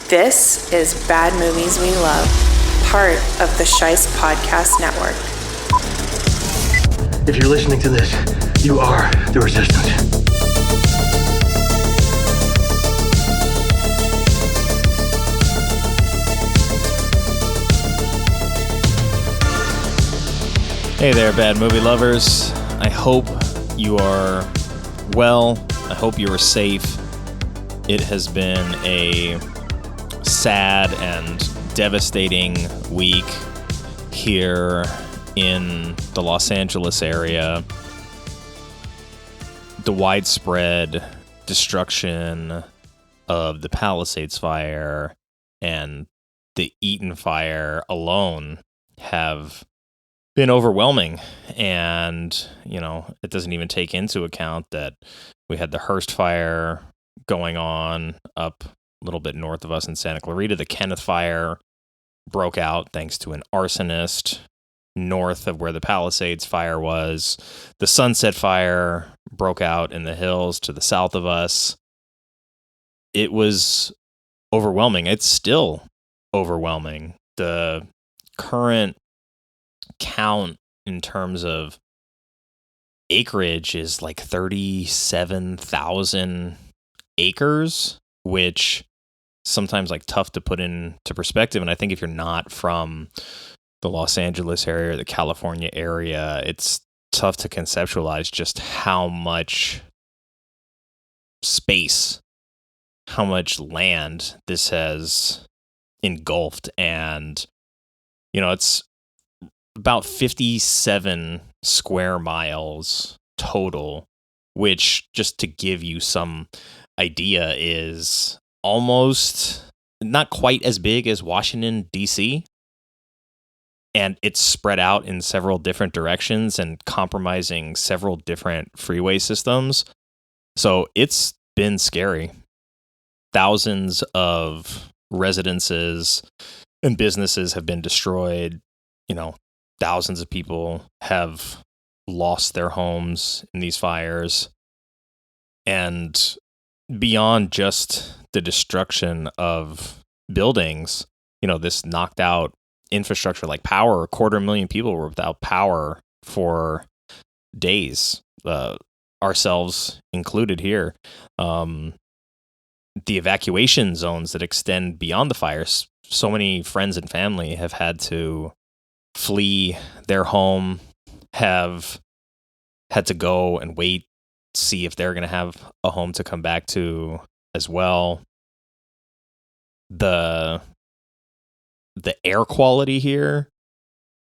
This is Bad Movies We Love, part of the Shice Podcast Network. If you're listening to this, you are the resistance. Hey there, Bad Movie Lovers. I hope you are well. I hope you are safe. It has been a sad and devastating week here in the Los Angeles area. The widespread destruction of the Palisades fire and the Eaton fire alone have been overwhelming. And, it doesn't even take into account that we had the Hearst fire going on up a little bit north of us in Santa Clarita. The Kenneth fire broke out thanks to an arsonist north of where the Palisades fire was. The Sunset fire broke out in the hills to the south of us. It was overwhelming. It's still overwhelming. The current count in terms of acreage is like 37,000 acres, which sometimes like tough to put into perspective. And I think if you're not from the Los Angeles area or the California area, it's tough to conceptualize just how much space, how much land this has engulfed. And, it's about 57 square miles total, which, just to give you some idea, is almost not quite as big as Washington, D.C., and it's spread out in several different directions and compromising several different freeway systems. So it's been scary. Thousands of residences and businesses have been destroyed. Thousands of people have lost their homes in these fires. And beyond just the destruction of buildings, this knocked out infrastructure like power. 250,000 people were without power for days, ourselves included here. The evacuation zones that extend beyond the fires, so many friends and family have had to flee their home, have had to go and wait, see if they're going to have a home to come back to as well. The air quality here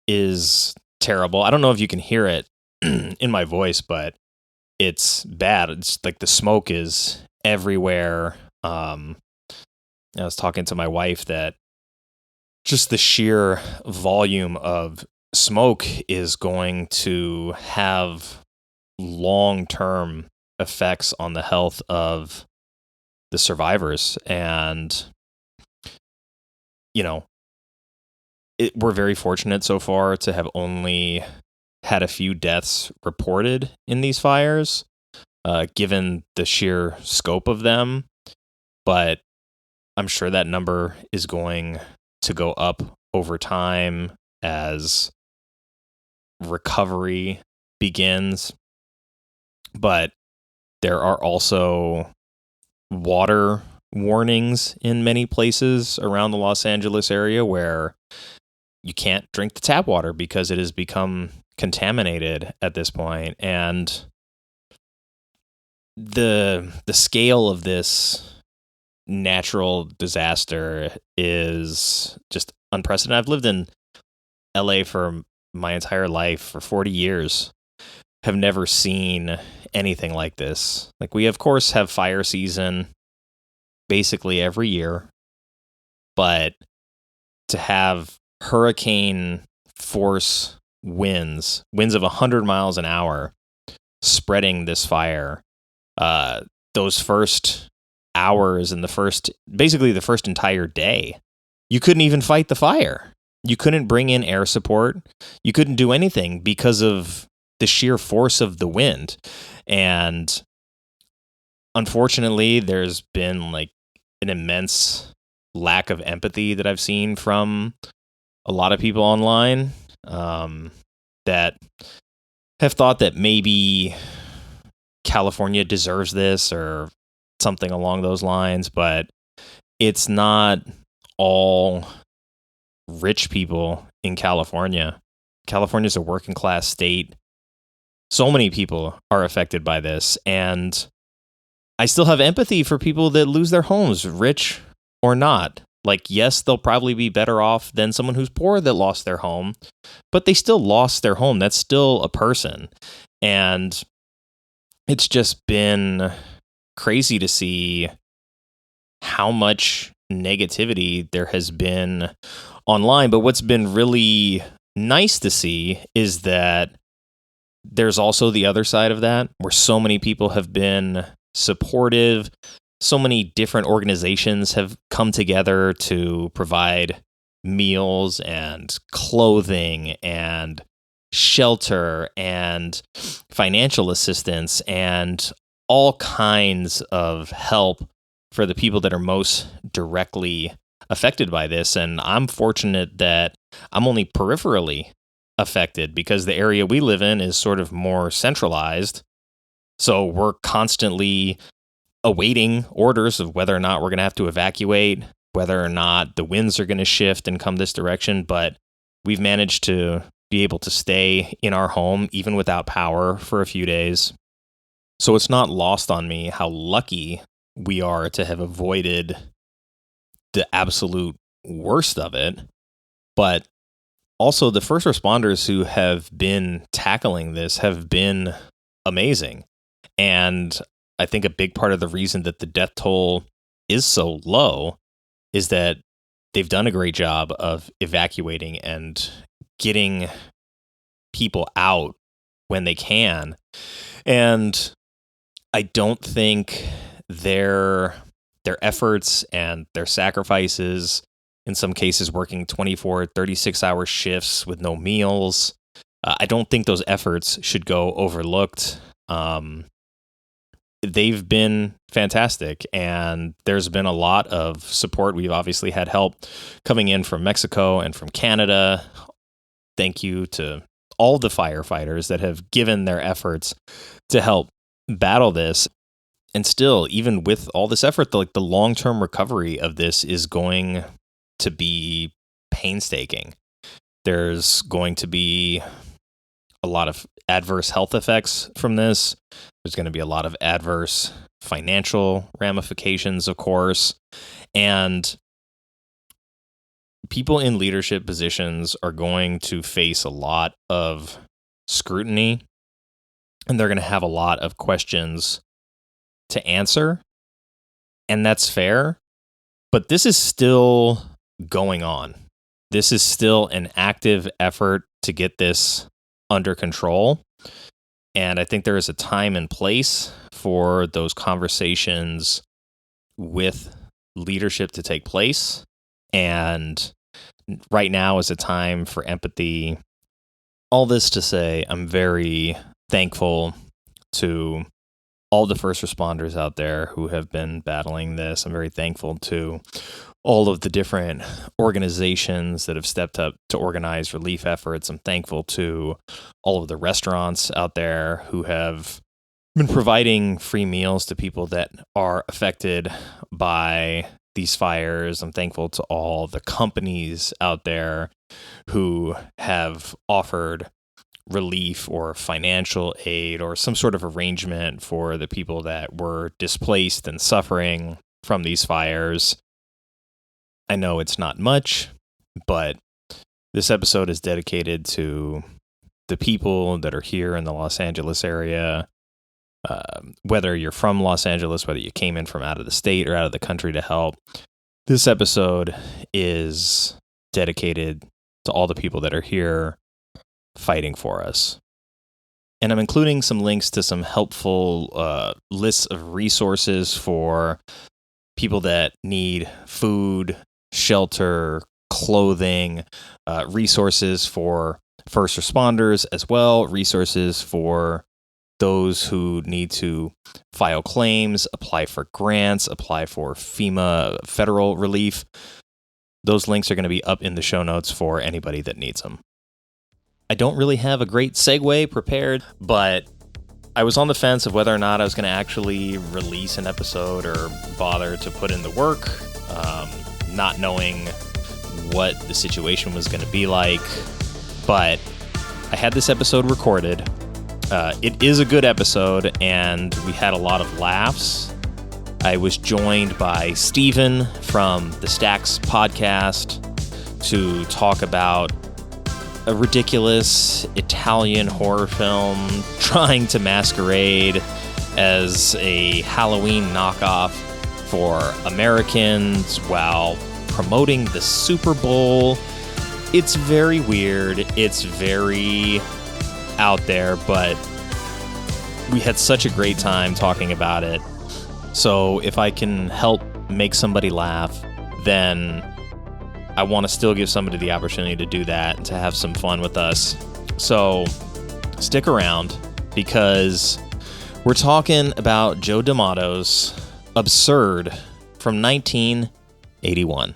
is terrible. I don't know if you can hear it in my voice, but it's bad. It's like the smoke is everywhere. I was talking to my wife that just the sheer volume of smoke is going to have long-term effects on the health of the survivors. And, we're very fortunate so far to have only had a few deaths reported in these fires, given the sheer scope of them. But I'm sure that number is going to go up over time as recovery begins. But there are also water warnings in many places around the Los Angeles area where you can't drink the tap water because it has become contaminated at this point. And the scale of this natural disaster is just unprecedented. I've lived in LA for my entire life, for 40 years, have never seen anything like this. Like, we of course have fire season basically every year, but to have hurricane force winds of 100 miles an hour spreading this fire, those first hours and the first entire day, you couldn't even fight the fire. You couldn't bring in air support. You couldn't do anything because of the sheer force of the wind. And unfortunately, there's been like an immense lack of empathy that I've seen from a lot of people online that have thought that maybe California deserves this or something along those lines, but it's not all rich people in California. California's a working class state. So many people are affected by this, and I still have empathy for people that lose their homes, rich or not. Like, yes, they'll probably be better off than someone who's poor that lost their home, but they still lost their home. That's still a person. And it's just been crazy to see how much negativity there has been online. But what's been really nice to see is that there's also the other side of that, where so many people have been supportive. So many different organizations have come together to provide meals and clothing and shelter and financial assistance and all kinds of help for the people that are most directly affected by this. And I'm fortunate that I'm only peripherally affected because the area we live in is sort of more centralized. So we're constantly awaiting orders of whether or not we're going to have to evacuate, whether or not the winds are going to shift and come this direction. But we've managed to be able to stay in our home, even without power, for a few days. So it's not lost on me how lucky we are to have avoided the absolute worst of it. But also, the first responders who have been tackling this have been amazing. And I think a big part of the reason that the death toll is so low is that they've done a great job of evacuating and getting people out when they can. And I don't think their efforts and their sacrifices, in some cases working 24, 36-hour shifts with no meals, I don't think those efforts should go overlooked. They've been fantastic, and there's been a lot of support. We've obviously had help coming in from Mexico and from Canada. Thank you to all the firefighters that have given their efforts to help battle this. And still, even with all this effort, the long-term recovery of this is going to be painstaking. There's going to be a lot of adverse health effects from this. There's going to be a lot of adverse financial ramifications, of course. And people in leadership positions are going to face a lot of scrutiny, and they're going to have a lot of questions to answer. And that's fair. But this is still going on. This is still an active effort to get this under control. And I think there is a time and place for those conversations with leadership to take place. And right now is a time for empathy. All this to say, I'm very thankful to all the first responders out there who have been battling this. I'm very thankful to all of the different organizations that have stepped up to organize relief efforts. I'm thankful to all of the restaurants out there who have been providing free meals to people that are affected by these fires. I'm thankful to all the companies out there who have offered relief or financial aid or some sort of arrangement for the people that were displaced and suffering from these fires. I know it's not much, but this episode is dedicated to the people that are here in the Los Angeles area. Whether you're from Los Angeles, whether you came in from out of the state or out of the country to help, this episode is dedicated to all the people that are here fighting for us. And I'm including some links to some helpful lists of resources for people that need food, shelter, clothing, resources for first responders as well, resources for those who need to file claims, apply for grants, apply for FEMA federal relief. Those links are going to be up in the show notes for anybody that needs them. I don't really have a great segue prepared, but I was on the fence of whether or not I was going to actually release an episode or bother to put in the work, not knowing what the situation was going to be like. But I had this episode recorded. It is a good episode, and we had a lot of laughs. I was joined by Steven from the Stacks podcast to talk about a ridiculous Italian horror film trying to masquerade as a Halloween knockoff for Americans while promoting the Super Bowl. It's very weird. It's very out there, but we had such a great time talking about it. So if I can help make somebody laugh, then I want to still give somebody the opportunity to do that and to have some fun with us. So stick around, because we're talking about Joe D'Amato's Absurd from 1981.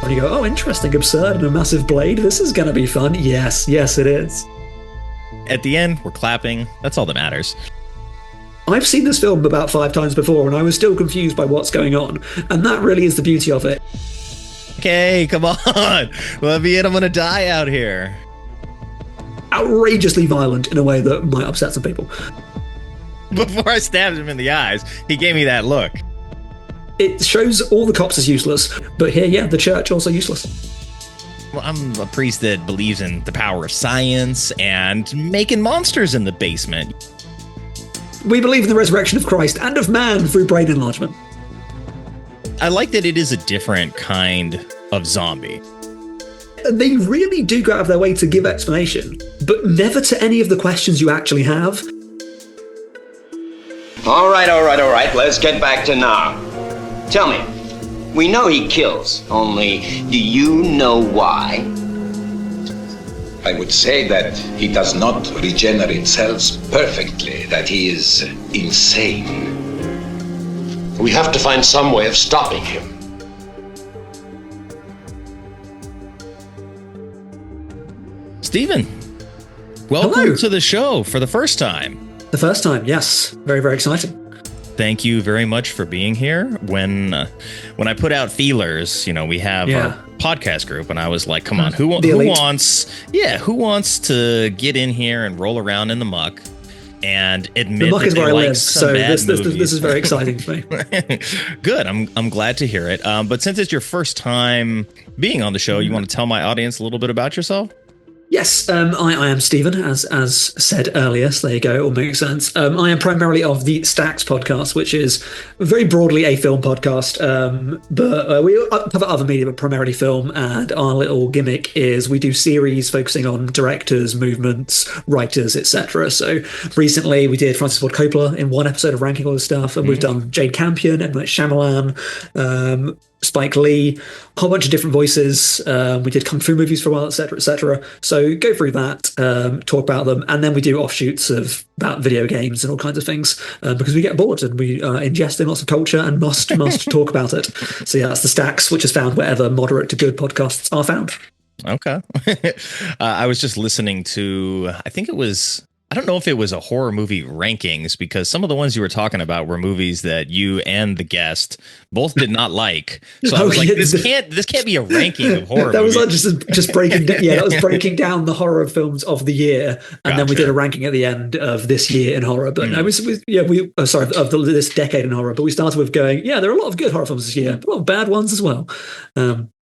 And you go, oh, interesting, absurd, and a massive blade. This is going to be fun. Yes, it is. At the end, we're clapping. That's all that matters. I've seen this film about 5 times before, and I was still confused by what's going on. And that really is the beauty of it. Okay, come on. Let me in. I'm going to die out here. Outrageously violent in a way that might upset some people. Before I stabbed him in the eyes, he gave me that look. It shows all the cops as useless, but here, yeah, the church also useless. Well, I'm a priest that believes in the power of science and making monsters in the basement. We believe in the resurrection of Christ and of man through brain enlargement. I like that it is a different kind of zombie. They really do go out of their way to give explanation, but never to any of the questions you actually have. All right. Let's get back to now. Tell me, we know he kills, only do you know why? I would say that he does not regenerate cells perfectly, that he is insane. We have to find some way of stopping him. Steven, welcome Hello. to the show for the first time. The first time, yes. Very, very exciting. Thank you very much for being here. When I put out feelers, we have our podcast group, and I was like, come on, who wants to get in here and roll around in the muck and admit the muck that is where they I like live, some so bad this movies. is very exciting for me. Good. I'm glad to hear it. But since it's your first time being on the show, you want to tell my audience a little bit about yourself? Yes, I am Stephen, as said earlier, so there you go, it all makes sense. I am primarily of the Stacks podcast, which is very broadly a film podcast, but we cover other media, but primarily film, and our little gimmick is we do series focusing on directors, movements, writers, etc. So recently we did Francis Ford Coppola in one episode of ranking all this stuff, and we've done Jade Campion, M. Night Shyamalan, Spike Lee, a whole bunch of different voices. We did kung fu movies for a while, etc., etc. So go through that, talk about them, and then we do offshoots about video games and all kinds of things because we get bored and we ingest in lots of culture and must talk about it. So yeah, that's the Stacks, which is found wherever moderate to good podcasts are found. Okay. I was just listening to, I don't know if it was a horror movie rankings, because some of the ones you were talking about were movies that you and the guest both did not like. So I was like, this can't be a ranking of horror that movies. Was like just breaking down, that was breaking down the horror films of the year, and then we did a ranking at the end of this year in horror. But this decade in horror. But we started with going, there are a lot of good horror films this year, but a lot of bad ones as well.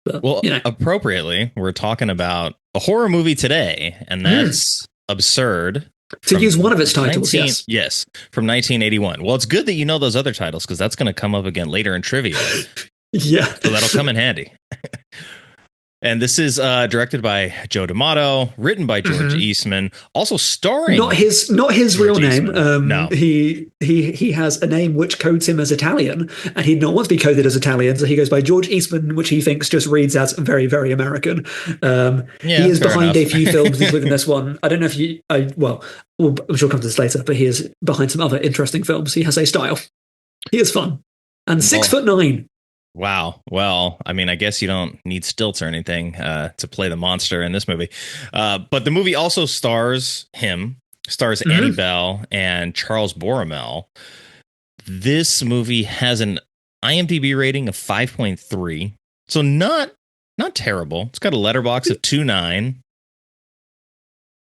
Appropriately, we're talking about a horror movie today, and that's Absurd. To use one of its titles, yes, from 1981. Well, it's good that you know those other titles, because that's going to come up again later in trivia. Yeah. So that'll come in handy. And this is directed by Joe D'Amato, written by George Eastman, also starring not his real name. No. He has a name which codes him as Italian, and he not want to be coded as Italian, so he goes by George Eastman, which he thinks just reads as very, very American. He is behind a few films, including this one. I don't know if I'm sure we'll come to this later, but he is behind some other interesting films. He has a style. He is fun. And 6'9". Wow. Well, I mean, I guess you don't need stilts or anything to play the monster in this movie. But the movie also stars Annie Belle and Charles Borromel. This movie has an IMDb rating of 5.3. So not terrible. It's got a letterbox of 2.9.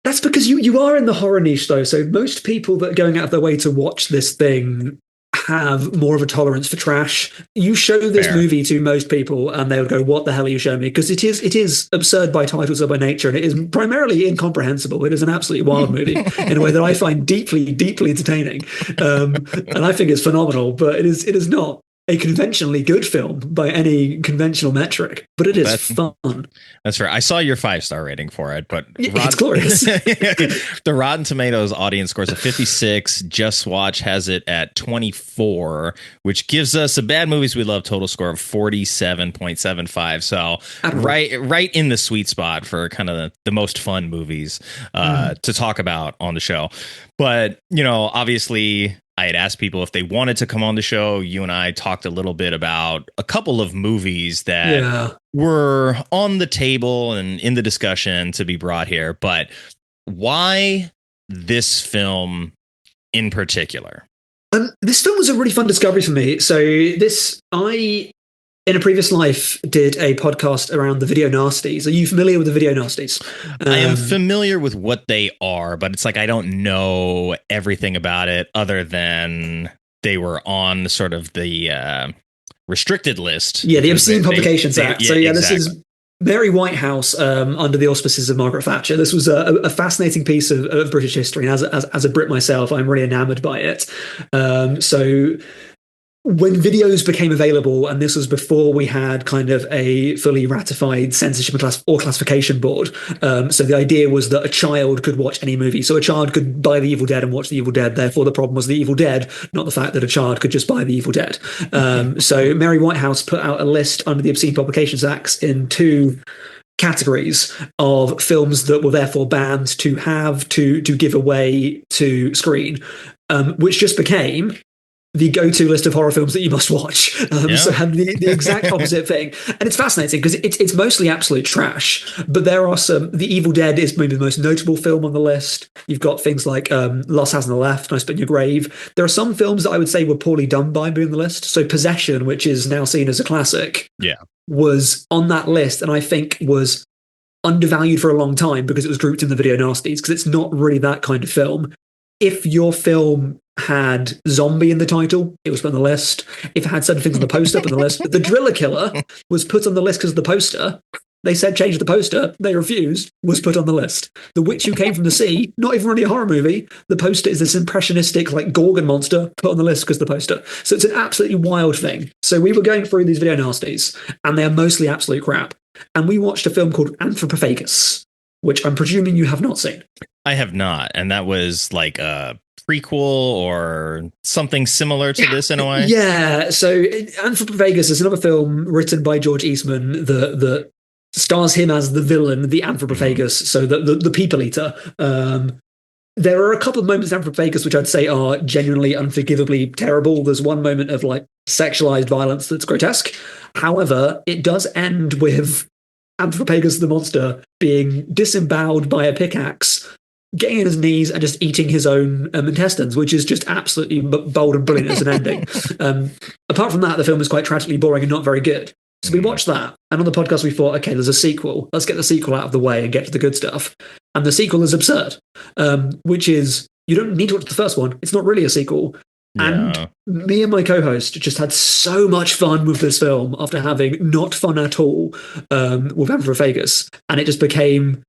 That's because you are in the horror niche, though. So most people that are going out of their way to watch this thing have more of a tolerance for trash. You show this movie to most people and they'll go, what the hell are you showing me? Because it is absurd by title, so by nature, and it is primarily incomprehensible. It is an absolutely wild movie in a way that I find deeply, deeply entertaining. And I think it's phenomenal, but it is not a conventionally good film by any conventional metric, but it is fun. That's fair. I saw your 5-star rating for it, but it's glorious. The Rotten Tomatoes audience scores a 56. Just Watch has it at 24, which gives us a Bad Movies We Love total score of 47.75. So right in the sweet spot for kind of the most fun movies to talk about on the show. But, obviously, I had asked people if they wanted to come on the show. You and I talked a little bit about a couple of movies that were on the table and in the discussion to be brought here. But why this film in particular? This film was a really fun discovery for me. So in a previous life, did a podcast around the video nasties. Are you familiar with the video nasties? I am familiar with what they are, but it's like I don't know everything about it other than they were on sort of the restricted list. Yeah, the Obscene Publications Act. Exactly. This is Mary Whitehouse under the auspices of Margaret Thatcher. This was a fascinating piece of British history. And as a Brit myself, I'm really enamored by it. So when videos became available, and this was before we had kind of a fully ratified censorship or classification board, so the idea was that a child could watch any movie. So a child could buy The Evil Dead and watch The Evil Dead. Therefore, the problem was The Evil Dead, not the fact that a child could just buy The Evil Dead. So Mary Whitehouse put out a list under the Obscene Publications Act in 2 categories of films that were therefore banned to give away to screen, which just became the go-to list of horror films that you must watch. So had the exact opposite thing. And it's fascinating because it's mostly absolute trash, but there are some. The Evil Dead is maybe the most notable film on the list. You've got things like Lost House on the Left, Nice Spit in Your Grave. There are some films that I would say were poorly done by being on the list. So Possession, which is now seen as a classic, was on that list, and I think was undervalued for a long time because it was grouped in the video nasties, because it's not really that kind of film. If your film had zombie in the title, it was put on the list. If it had certain things on the poster, put on the list. The Driller Killer was put on the list because of the poster. They said change the poster. They refused. Was put on the list. The Witch Who Came from the Sea, not even really a horror movie. The poster is this impressionistic, like, Gorgon monster, put on the list because of the poster. So it's an absolutely wild thing. So we were going through these video nasties, and they are mostly absolute crap. And we watched a film called Anthropophagus, which I'm presuming you have not seen. I have not. And that was like a prequel or something similar to this in a way? Yeah. So Anthropophagus is another film written by George Eastman that stars him as the villain, the Anthropophagus, so the people eater. There are a couple of moments in Anthropophagus which I'd say are genuinely unforgivably terrible. There's one moment of like sexualized violence that's grotesque. However, it does end with Anthropophagus the monster being disemboweled by a pickaxe, getting on his knees and just eating his own intestines, which is just absolutely bold and brilliant as an ending. Apart from that, the film is quite tragically boring and not very good. So we watched that, and on the podcast we thought, okay, there's a sequel. Let's get the sequel out of the way and get to the good stuff. And the sequel is absurd, which is, you don't need to watch the first one. It's not really a sequel. And me and my co-host just had so much fun with this film after having not fun at all with Anthropophagus. And it just became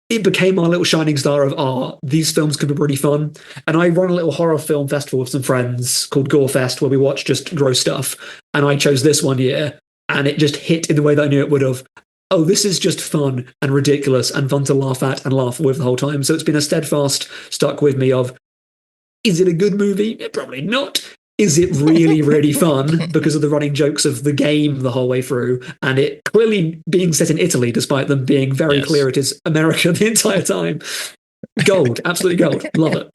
our little shining star of, these films could be really fun. And I run a little horror film festival with some friends called Gore Fest, where we watch just gross stuff. And I chose this one year, and it just hit in the way that I knew it would have. oh, this is just fun and ridiculous and fun to laugh at and laugh with the whole time. So it's been a steadfast stuck with me of, is it a good movie? Probably not. Is it really, really fun because of the running jokes of the game the whole way through, and it clearly being set in Italy, despite them being very clear it is America the entire time. Gold, absolutely gold. Love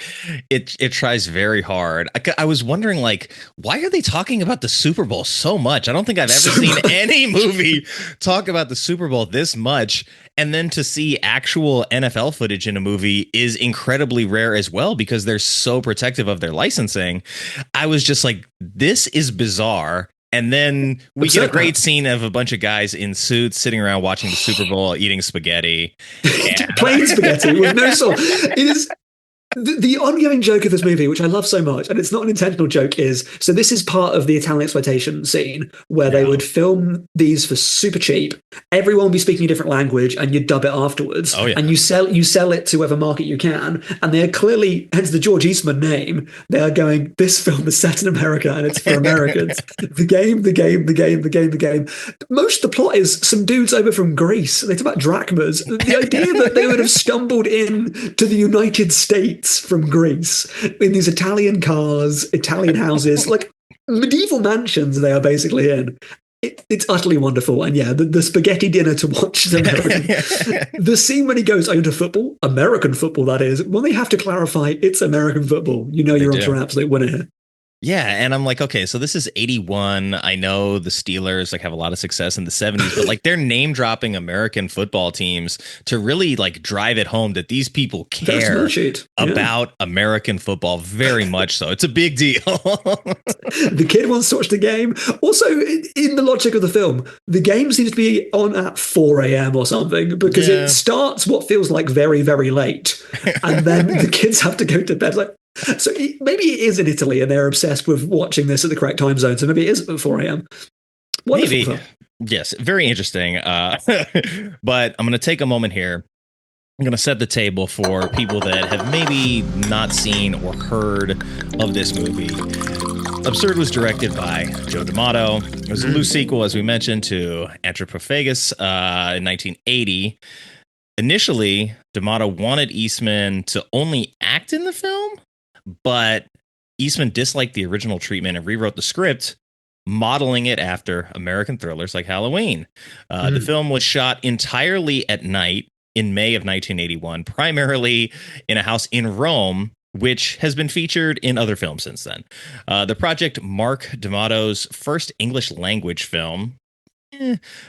it. It tries very hard. I was wondering, like, why are they talking about the Super Bowl so much? I don't think I've ever seen any movie talk about the Super Bowl this much. And then to see actual NFL footage in a movie is incredibly rare as well, because they're so protective of their licensing. I was just like, this is bizarre. And then we get a great scene of a bunch of guys in suits sitting around watching the Super Bowl, eating spaghetti. Plain spaghetti with no sauce. It is the ongoing joke of this movie, which I love so much, and it's not an intentional joke, is, so this is part of the Italian exploitation scene where they would film these for super cheap. Everyone would be speaking a different language, and you dub it afterwards. Oh, yeah. And you sell it to whatever market you can. And they are clearly, hence the George Eastman name, they are going, this film is set in America and it's for Americans. The game. Most of the plot is some dudes over from Greece. They talk about drachmas. The idea that they would have stumbled in to the United States from Greece in these Italian cars, Italian houses, like medieval mansions they are basically in. It's utterly wonderful. And yeah, the spaghetti dinner to watch is American. The scene when he goes into football, American football that is, when they have to clarify it's American football, you know you're onto an absolute winner here. Yeah, and I'm like, okay, so this is 81. I know the Steelers like have a lot of success in the 70s, but like they're name dropping American football teams to really like drive it home that these people care about American football very much so. It's a big deal. The kid wants to watch the game. Also, in the logic of the film, the game seems to be on at 4 a.m. or something, because it starts what feels like very, very late. And then the kids have to go to bed. Like, so maybe it is in Italy and they're obsessed with watching this at the correct time zone. So maybe it is at 4 a.m. Wonderful. Maybe. Yes, very interesting. But I'm going to take a moment here. I'm going to set the table for people that have maybe not seen or heard of this movie. Absurd was directed by Joe D'Amato. It was a loose sequel, as we mentioned, to Anthropophagus in 1980. Initially, D'Amato wanted Eastman to only act in the film, but Eastman disliked the original treatment and rewrote the script, modeling it after American thrillers like Halloween. The film was shot entirely at night in May of 1981, primarily in a house in Rome, which has been featured in other films since then. The project marked D'Amato's first English language film,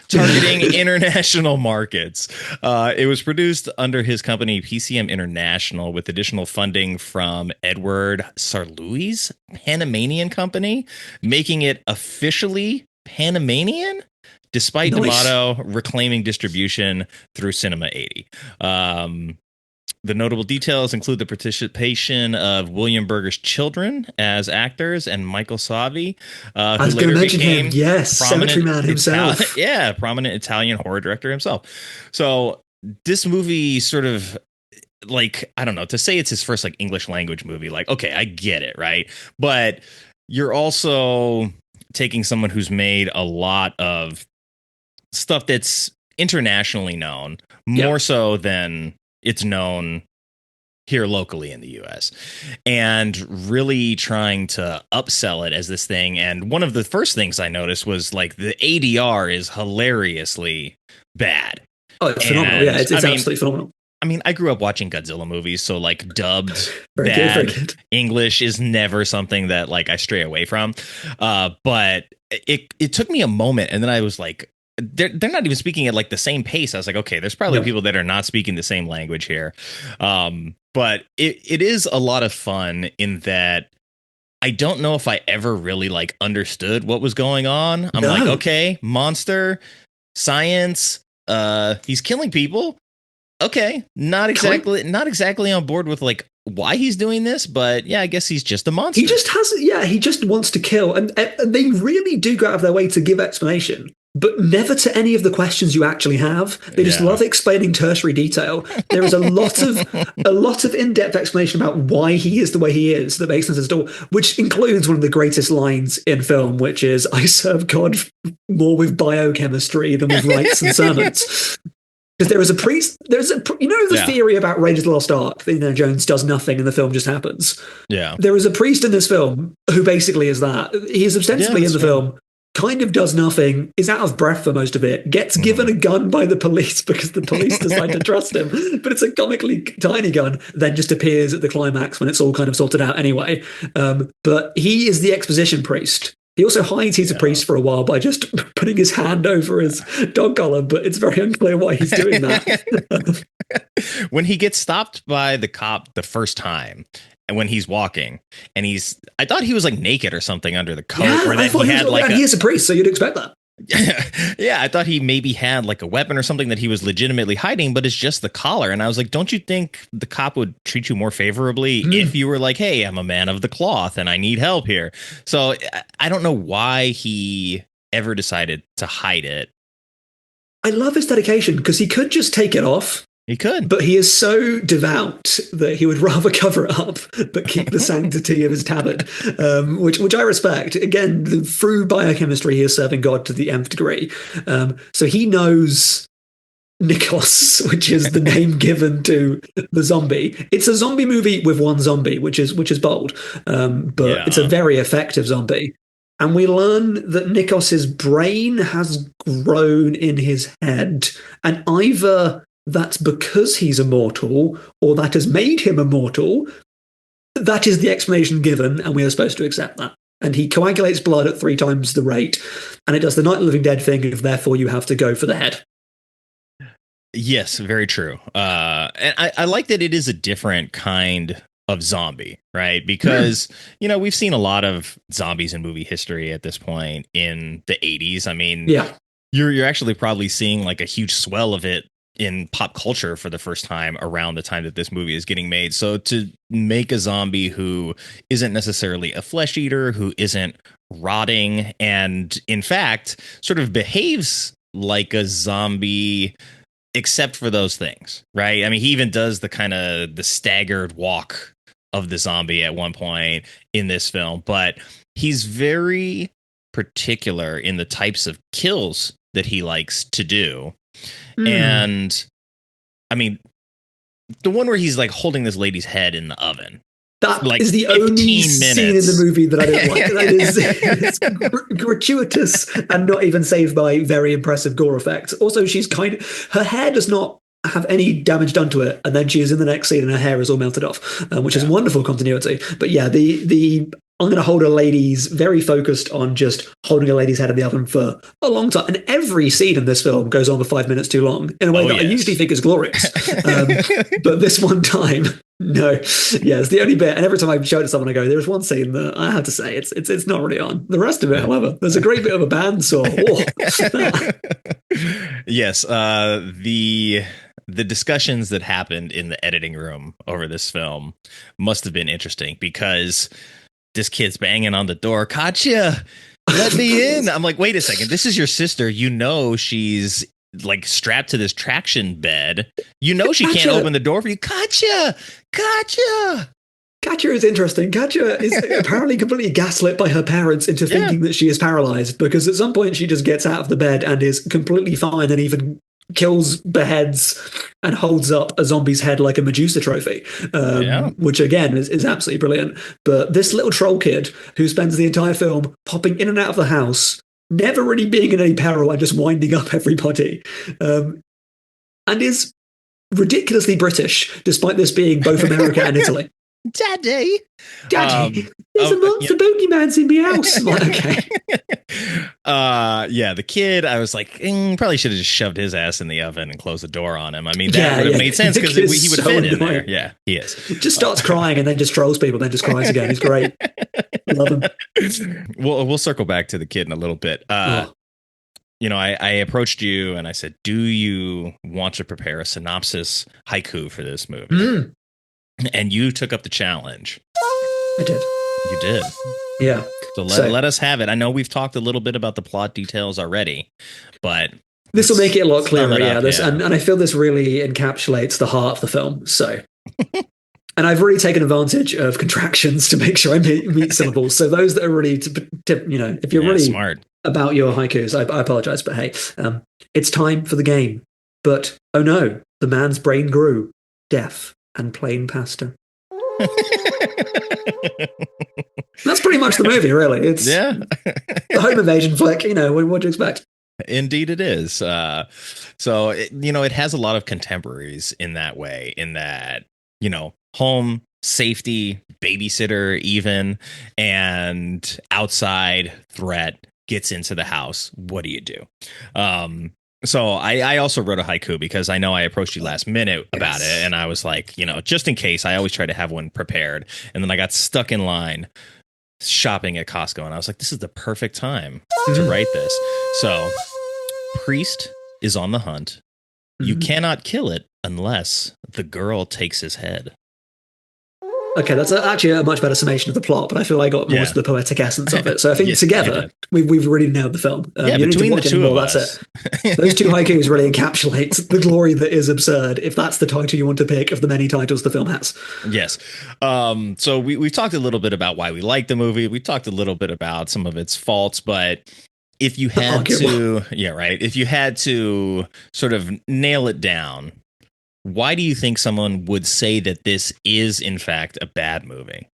targeting international markets. It was produced under his company PCM International with additional funding from Edward Sarloui's Panamanian company, making it officially Panamanian, despite D'Amato reclaiming distribution through Cinema 80. The notable details include the participation of William Berger's children as actors and Michael Savi, I was going to mention him. Yes, Cemetery Man himself. Prominent Italian horror director himself. So this movie sort of, like, I don't know, to say it's his first like English language movie, like, okay, I get it, right? But you're also taking someone who's made a lot of stuff that's internationally known, more so than it's known here locally in the US, and really trying to upsell it as this thing. And one of the first things I noticed was like the ADR is hilariously bad. Oh, it's phenomenal. Yeah, it's absolutely phenomenal. I mean, I grew up watching Godzilla movies, so like dubbed bad English is never something that like I stray away from. But it took me a moment, and then I was like, they're not even speaking at like the same pace. I was like, okay, there's probably people that are not speaking the same language here. But it is a lot of fun in that I don't know if I ever really like understood what was going on. I'm like, okay, monster, science, he's killing people. Okay, not exactly on board with like why he's doing this, but yeah, I guess he's just a monster. He just wants to kill, and they really do go out of their way to give explanation. but never to any of the questions you actually have. They just love explaining tertiary detail. There is a lot of in-depth explanation about why he is the way he is that makes sense at all, which includes one of the greatest lines in film, which is, "I serve God more with biochemistry than with rites and sermons." Because there is a priest, the theory about Raiders of the Lost Ark, that Indiana Jones does nothing and the film just happens. Yeah. There is a priest in this film who basically is that. He is ostensibly in the film, kind of does nothing, is out of breath for most of it, gets given a gun by the police because the police decide to trust him, but it's a comically tiny gun, then just appears at the climax when it's all kind of sorted out anyway. But he is the exposition priest. He also hides he's a priest for a while by just putting his hand over his dog collar, but it's very unclear why he's doing that. When he gets stopped by the cop the first time, and when he's walking, and I thought he was like naked or something under the coat, or that he had like he is a priest, so you'd expect that. Yeah, I thought he maybe had like a weapon or something that he was legitimately hiding, but it's just the collar. And I was like, don't you think the cop would treat you more favorably if you were like, hey, I'm a man of the cloth and I need help here? So I don't know why he ever decided to hide it. I love his dedication because he could just take it off. He could. But he is so devout that he would rather cover it up but keep the sanctity of his tabard, which I respect. Again, through biochemistry, he is serving God to the nth degree. So he knows Nikos, which is the name given to the zombie. It's a zombie movie with one zombie, which is bold, but it's a very effective zombie. And we learn that Nikos's brain has grown in his head, and either that's because he's immortal, or that has made him immortal. That is the explanation given, and we are supposed to accept that. And he coagulates blood at 3 times the rate, and it does the Night of the Living Dead thing of therefore you have to go for the head. Yes, very true. And I like that it is a different kind of zombie, right? Because, we've seen a lot of zombies in movie history at this point in the 80s. I mean, you're actually probably seeing like a huge swell of it in pop culture for the first time around the time that this movie is getting made. So to make a zombie who isn't necessarily a flesh eater, who isn't rotting, and in fact sort of behaves like a zombie, except for those things, right? I mean, he even does the kind of the staggered walk of the zombie at one point in this film, but he's very particular in the types of kills that he likes to do. And I mean, the one where he's like holding this lady's head in the oven. That like is the only scene in the movie that I don't like. That is it's gratuitous and not even saved by very impressive gore effects. Also, her hair does not have any damage done to it, and then she is in the next scene and her hair is all melted off, which is wonderful continuity. But yeah, the I'm going to hold a lady's very focused on just holding a lady's head in the oven for a long time. And every scene in this film goes on for 5 minutes too long in a way I usually think is glorious. But this one time, no. Yeah, it's the only bit. And every time I show it to someone, I go, there's one scene that I have to say it's not really on. The rest of it, however, there's a great bit of a bandsaw. Yes. The discussions that happened in the editing room over this film must have been interesting because this kid's banging on the door. Katya, let me in. I'm like, wait a second. This is your sister. She's like strapped to this traction bed. She can't open the door for you. Katya. Katya is interesting. Katya is apparently completely gaslit by her parents into thinking that she is paralyzed, because at some point she just gets out of the bed and is completely fine and even kills, beheads, and holds up a zombie's head like a Medusa trophy, which again is absolutely brilliant. But this little troll kid who spends the entire film popping in and out of the house, never really being in any peril and just winding up everybody, and is ridiculously British, despite this being both America and Italy. Daddy, there's a monster boogeyman's in my house. Like, okay. The kid, I was like, probably should have just shoved his ass in the oven and closed the door on him. I mean, that would have made sense because he would fit in there. Yeah, he is. Just starts crying and then just trolls people, then just cries again. He's great. Love him. We'll circle back to the kid in a little bit. I approached you and I said, do you want to prepare a synopsis haiku for this movie? And you took up the challenge. I did. You did. Yeah. So let us have it. I know we've talked a little bit about the plot details already, but this will make it a lot clearer. Yeah, yeah. And I feel this really encapsulates the heart of the film. So, and I've really taken advantage of contractions to make sure I meet syllables. So those that are really, if you're really smart about your haikus, I apologize, but hey, it's time for the game. But oh no, the man's brain grew deaf and plain pasta. That's pretty much the movie, really. It's the home invasion flick. What do you expect? Indeed, it is. So it has a lot of contemporaries in that way. In that, home, safety, babysitter, even, and outside threat gets into the house. What do you do? So I also wrote a haiku because I know I approached you last minute about it, and I was like, just in case, I always try to have one prepared. And then I got stuck in line shopping at Costco, and I was like, this is the perfect time to write this. So, priest is on the hunt. You cannot kill it unless the girl takes his head. Okay, that's actually a much better summation of the plot, but I feel I got most of the poetic essence of it. So I think together, we've really nailed the film. You between the two of us. That's it. Those two haikus really encapsulate the glory that is absurd, if that's the title you want to pick of the many titles the film has. Yes. So we've talked a little bit about why we like the movie. We talked a little bit about some of its faults, but if you had if you had to sort of nail it down, why do you think someone would say that this is, in fact, a bad movie?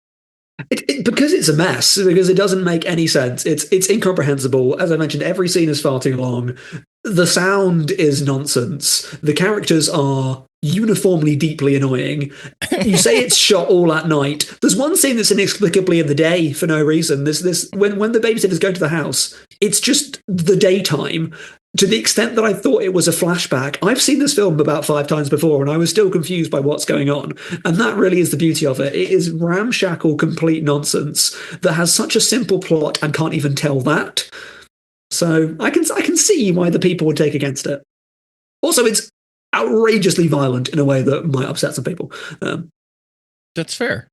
Because it's a mess, because it doesn't make any sense. It's incomprehensible. As I mentioned, every scene is far too long. The sound is nonsense. The characters are uniformly deeply annoying. You say it's shot all at night. There's one scene that's inexplicably in the day for no reason. When the babysitters go to the house, it's just the daytime. To the extent that I thought it was a flashback. I've seen this film about 5 times before, and I was still confused by what's going on. And that really is the beauty of it. It is ramshackle, complete nonsense that has such a simple plot and can't even tell that. So I can see why the people would take against it. Also, it's outrageously violent in a way that might upset some people. That's fair.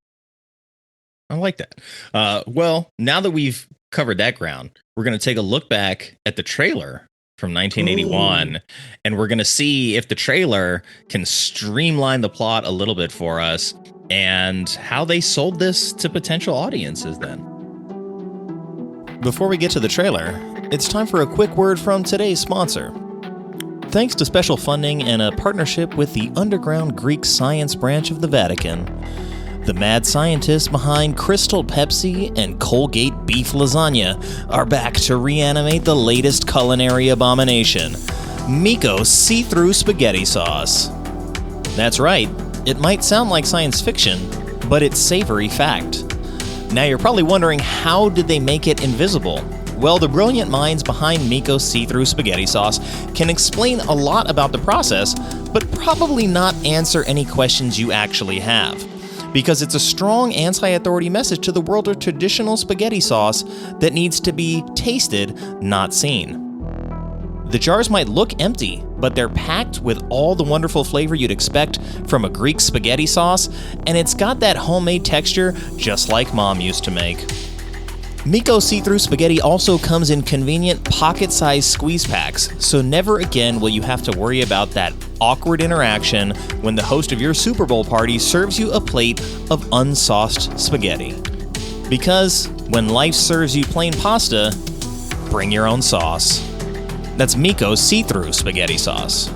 I like that. Well, now that we've covered that ground, we're going to take a look back at the trailer from 1981, and we're going to see if the trailer can streamline the plot a little bit for us and how they sold this to potential audiences then. Before we get to the trailer, it's time for a quick word from today's sponsor. Thanks to special funding and a partnership with the underground Greek science branch of the Vatican, the mad scientists behind Crystal Pepsi and Colgate beef lasagna are back to reanimate the latest culinary abomination, Miko's see-through spaghetti sauce. That's right, it might sound like science fiction, but it's savory fact. Now you're probably wondering, how did they make it invisible? Well, the brilliant minds behind Miko's see-through spaghetti sauce can explain a lot about the process, but probably not answer any questions you actually have. Because it's a strong anti-authority message to the world of traditional spaghetti sauce that needs to be tasted, not seen. The jars might look empty, but they're packed with all the wonderful flavor you'd expect from a Greek spaghetti sauce, and it's got that homemade texture just like Mom used to make. Miko's see-through spaghetti also comes in convenient pocket-sized squeeze packs, so never again will you have to worry about that awkward interaction when the host of your Super Bowl party serves you a plate of unsauced spaghetti. Because when life serves you plain pasta, bring your own sauce. That's Miko's see-through spaghetti sauce.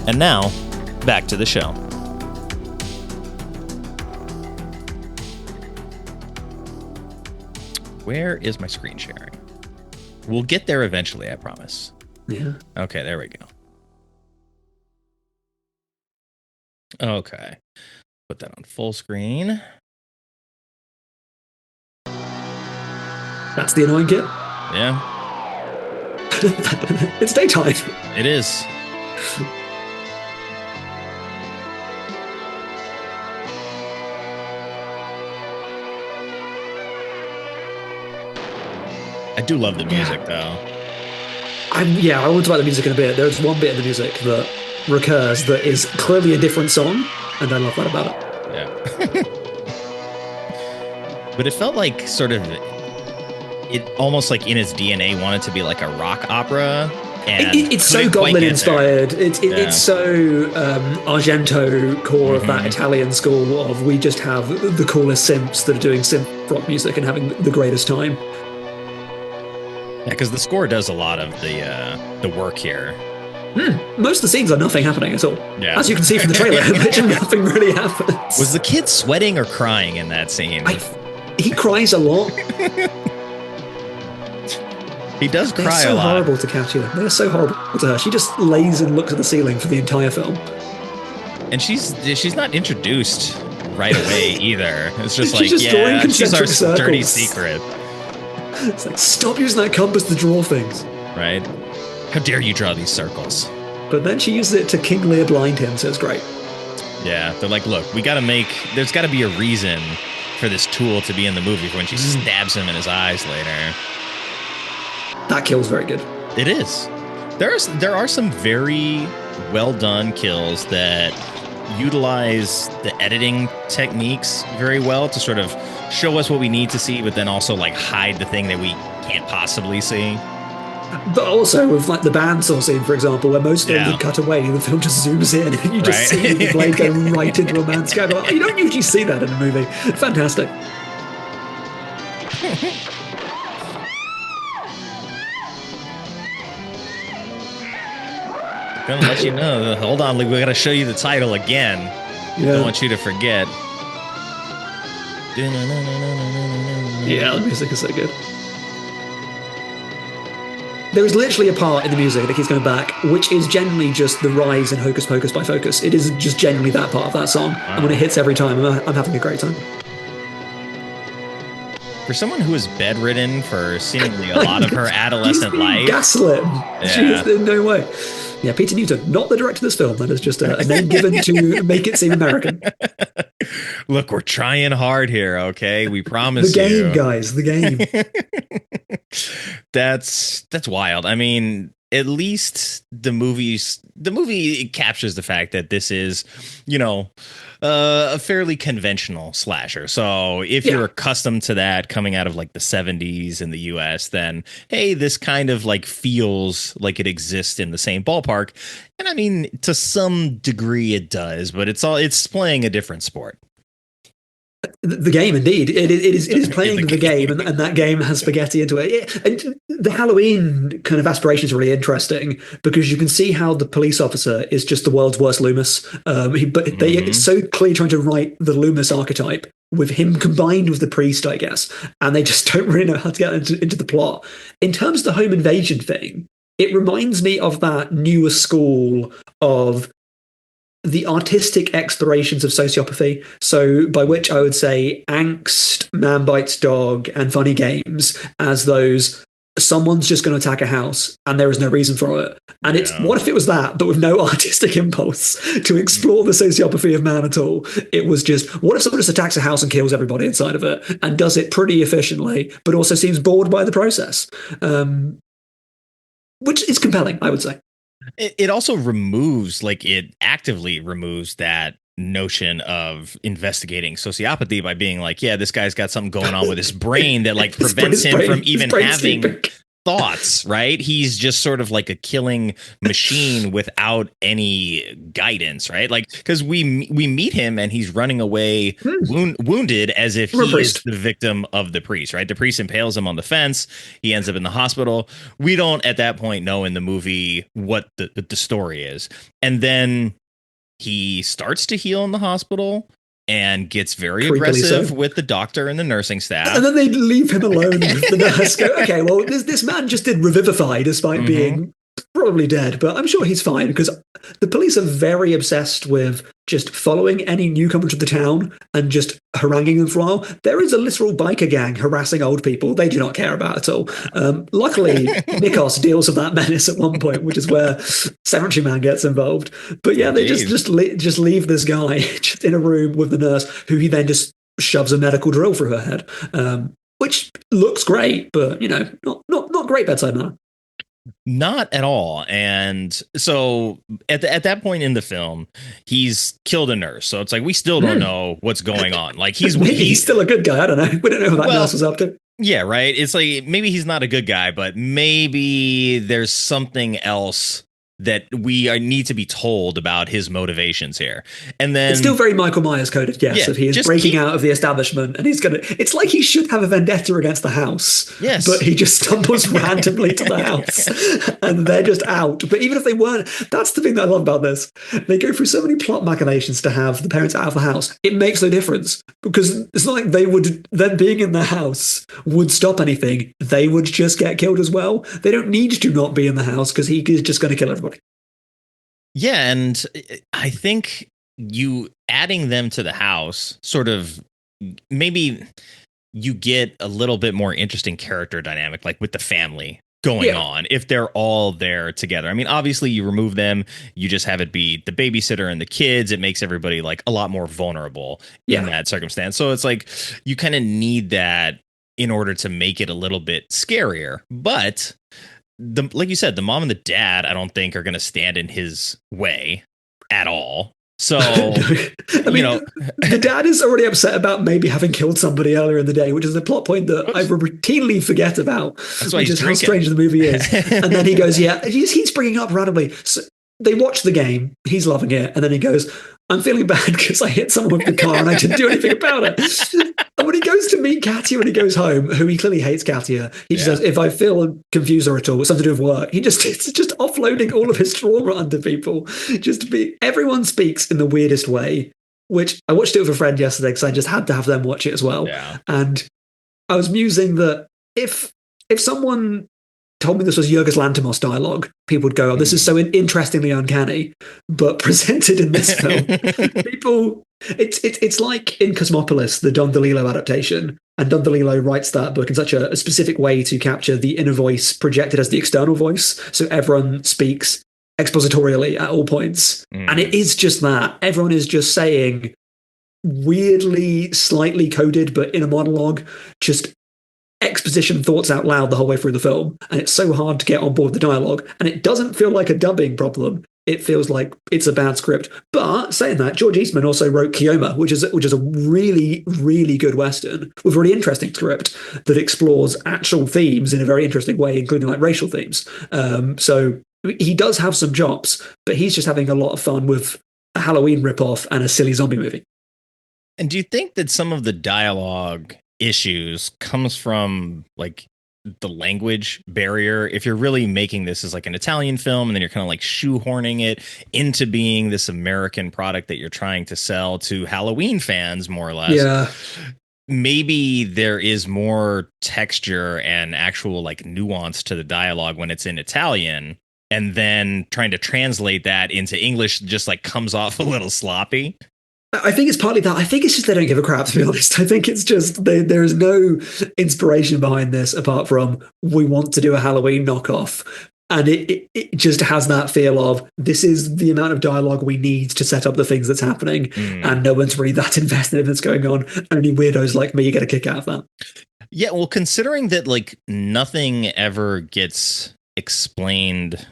And now, back to the show. Where is my screen sharing? We'll get there eventually, I promise. Yeah. Okay, there we go. Okay. Put that on full screen. That's the annoying kid. Yeah. It's daytime. It is. I do love the music, though. I want to talk about the music in a bit. There's one bit of the music that recurs that is clearly a different song, and I love that about it. Yeah. But it felt like sort of it almost like in its DNA wanted to be like a rock opera. And it's so Goblin inspired. It's so Argento core of that Italian school of we just have the coolest synths that are doing synth rock music and having the greatest time. Yeah, because the score does a lot of the work here. Most of the scenes are nothing happening at all. Yeah. As you can see from the trailer, nothing really happens. Was the kid sweating or crying in that scene? He cries a lot. He does cry a lot. They're so horrible to Katya. They're so horrible to her. She just lays and looks at the ceiling for the entire film. And she's not introduced right away either. It's just like, she's our circles. dirty secret. It's like, stop using that compass to draw things. Right? How dare you draw these circles? But then she uses it to King Lear blind him, so it's great. Yeah, they're like, look, there's got to be a reason for this tool to be in the movie for when she stabs him in his eyes later. That kill's very good. It is. There are some very well done kills that utilize the editing techniques very well to sort of show us what we need to see, but then also like hide the thing that we can't possibly see. But also with like the bandsaw scene, for example, where most of them cut away, the film just zooms in and you just see the blade go right into a man's scalp. You don't usually see that in a movie. Fantastic. Gonna let you know. Hold on, we gotta show you the title again. Don't want you to forget. Yeah, the music is so good. There is literally a part in the music that keeps going back, which is generally just the rise in Hocus Pocus by Focus. It is just generally that part of that song. And when it hits every time, I'm having a great time. For someone who is bedridden for seemingly a lot of her adolescent life. Gaslit. She is in no way. Yeah, Peter Newton, not the director of this film. That is just a name given to make it seem American. Look, we're trying hard here, okay? We promise the game, guys, the game. That's wild. I mean, at least the movie captures the fact that this is, a fairly conventional slasher. So if you're accustomed to that coming out of like the 70s in the US, then hey, this kind of like feels like it exists in the same ballpark. And I mean, to some degree it does, but it's playing a different sport. The game, indeed. It is playing the game, and that game has spaghetti into it. And the Halloween kind of aspiration is really interesting because you can see how the police officer is just the world's worst Loomis. It's so clearly trying to write the Loomis archetype with him combined with the priest, I guess, and they just don't really know how to get into the plot. In terms of the home invasion thing, it reminds me of that newer school of the artistic explorations of sociopathy. So by which I would say Angst, Man Bites Dog, and Funny Games as those someone's just going to attack a house and there is no reason for it. And it's what if it was that, but with no artistic impulse to explore the sociopathy of man at all? It was just, what if someone just attacks a house and kills everybody inside of it and does it pretty efficiently, but also seems bored by the process? Which is compelling, I would say. It also it actively removes that notion of investigating sociopathy by being like, yeah, this guy's got something going on with his brain that like prevents him from even having thoughts, right? He's just sort of like a killing machine without any guidance, right? Like, because we meet him and he's running away wounded as if he is the victim of the priest, right? The priest impales him on the fence. He ends up in the hospital. We don't at that point know in the movie what the story is. And then he starts to heal in the hospital and gets very aggressive with the doctor and the nursing staff. And then they leave him alone with the nurse. Go, okay, well, this man just did revivify despite being probably dead, but I'm sure he's fine because the police are very obsessed with just following any newcomer to the town and just haranguing them for a while. There is a literal biker gang harassing old people they do not care about at all. Luckily, Nikos deals with that menace at one point, which is where Cemetery Man gets involved. But yeah, they just leave this guy just in a room with the nurse, who he then just shoves a medical drill through her head, which looks great, but not great bedside manner. Not at all. And so at that point in the film, he's killed a nurse. So it's like we still don't know what's going on. Like he's still a good guy. I don't know. We don't know what that nurse was up to. Yeah, right. It's like maybe he's not a good guy, but maybe there's something else that need to be told about his motivations here. And then it's still very Michael Myers coded, yes. Yeah, If he is just breaking keep- out of the establishment and it's like he should have a vendetta against the house. Yes. But he just stumbles randomly to the house and they're just out. But even if they weren't, that's the thing that I love about this. They go through so many plot machinations to have the parents out of the house. It makes no difference because it's not like them being in the house would stop anything. They would just get killed as well. They don't need to not be in the house because he is just going to kill everybody. Yeah, and I think you adding them to the house sort of maybe you get a little bit more interesting character dynamic, like with the family going on if they're all there together. I mean, obviously you remove them, you just have it be the babysitter and the kids. It makes everybody like a lot more vulnerable in that circumstance. So it's like you kind of need that in order to make it a little bit scarier. But like you said, the mom and the dad, I don't think are going to stand in his way at all. So, I mean, the dad is already upset about maybe having killed somebody earlier in the day, which is a plot point that I routinely forget about, which is how strange the movie is. And then he goes, he's bringing up randomly. So they watch the game, he's loving it, and then he goes, I'm feeling bad because I hit someone with the car and I didn't do anything about it. And when he goes to meet Katia when he goes home, who he clearly hates Katia, he just says, if I feel confused or at all, it's something to do with work. It's just offloading all of his trauma onto people. Everyone speaks in the weirdest way, which I watched it with a friend yesterday because I just had to have them watch it as well. Yeah. And I was musing that if someone told me this was Yorgos Lanthimos dialogue, people would go, oh, this is so interestingly uncanny. But presented in this film, people, it's like in Cosmopolis, the Don DeLillo adaptation. And Don DeLillo writes that book in such a specific way to capture the inner voice projected as the external voice. So everyone speaks expositorially at all points. And it is just that. Everyone is just saying weirdly, slightly coded, but in a monologue, just exposition thoughts out loud the whole way through the film, and it's so hard to get on board the dialogue, and it doesn't feel like a dubbing problem. It feels like it's a bad script. But saying that, George Eastman also wrote Keoma, which is a really, really good Western with a really interesting script that explores actual themes in a very interesting way, including like racial themes. So he does have some chops, but he's just having a lot of fun with a Halloween ripoff and a silly zombie movie. And do you think that some of the dialogue issues comes from like the language barrier? If you're really making this as like an Italian film and then you're kind of like shoehorning it into being this American product that you're trying to sell to Halloween fans, more or less, maybe there is more texture and actual like nuance to the dialogue when it's in Italian, and then trying to translate that into English just like comes off a little sloppy. I think it's partly that. I think it's just they don't give a crap, to be honest. I think it's just there is no inspiration behind this apart from we want to do a Halloween knockoff. And it just has that feel of this is the amount of dialogue we need to set up the things that's happening. And no one's really that invested in what's going on. Only weirdos like me get a kick out of that. Yeah, well, considering that like nothing ever gets explained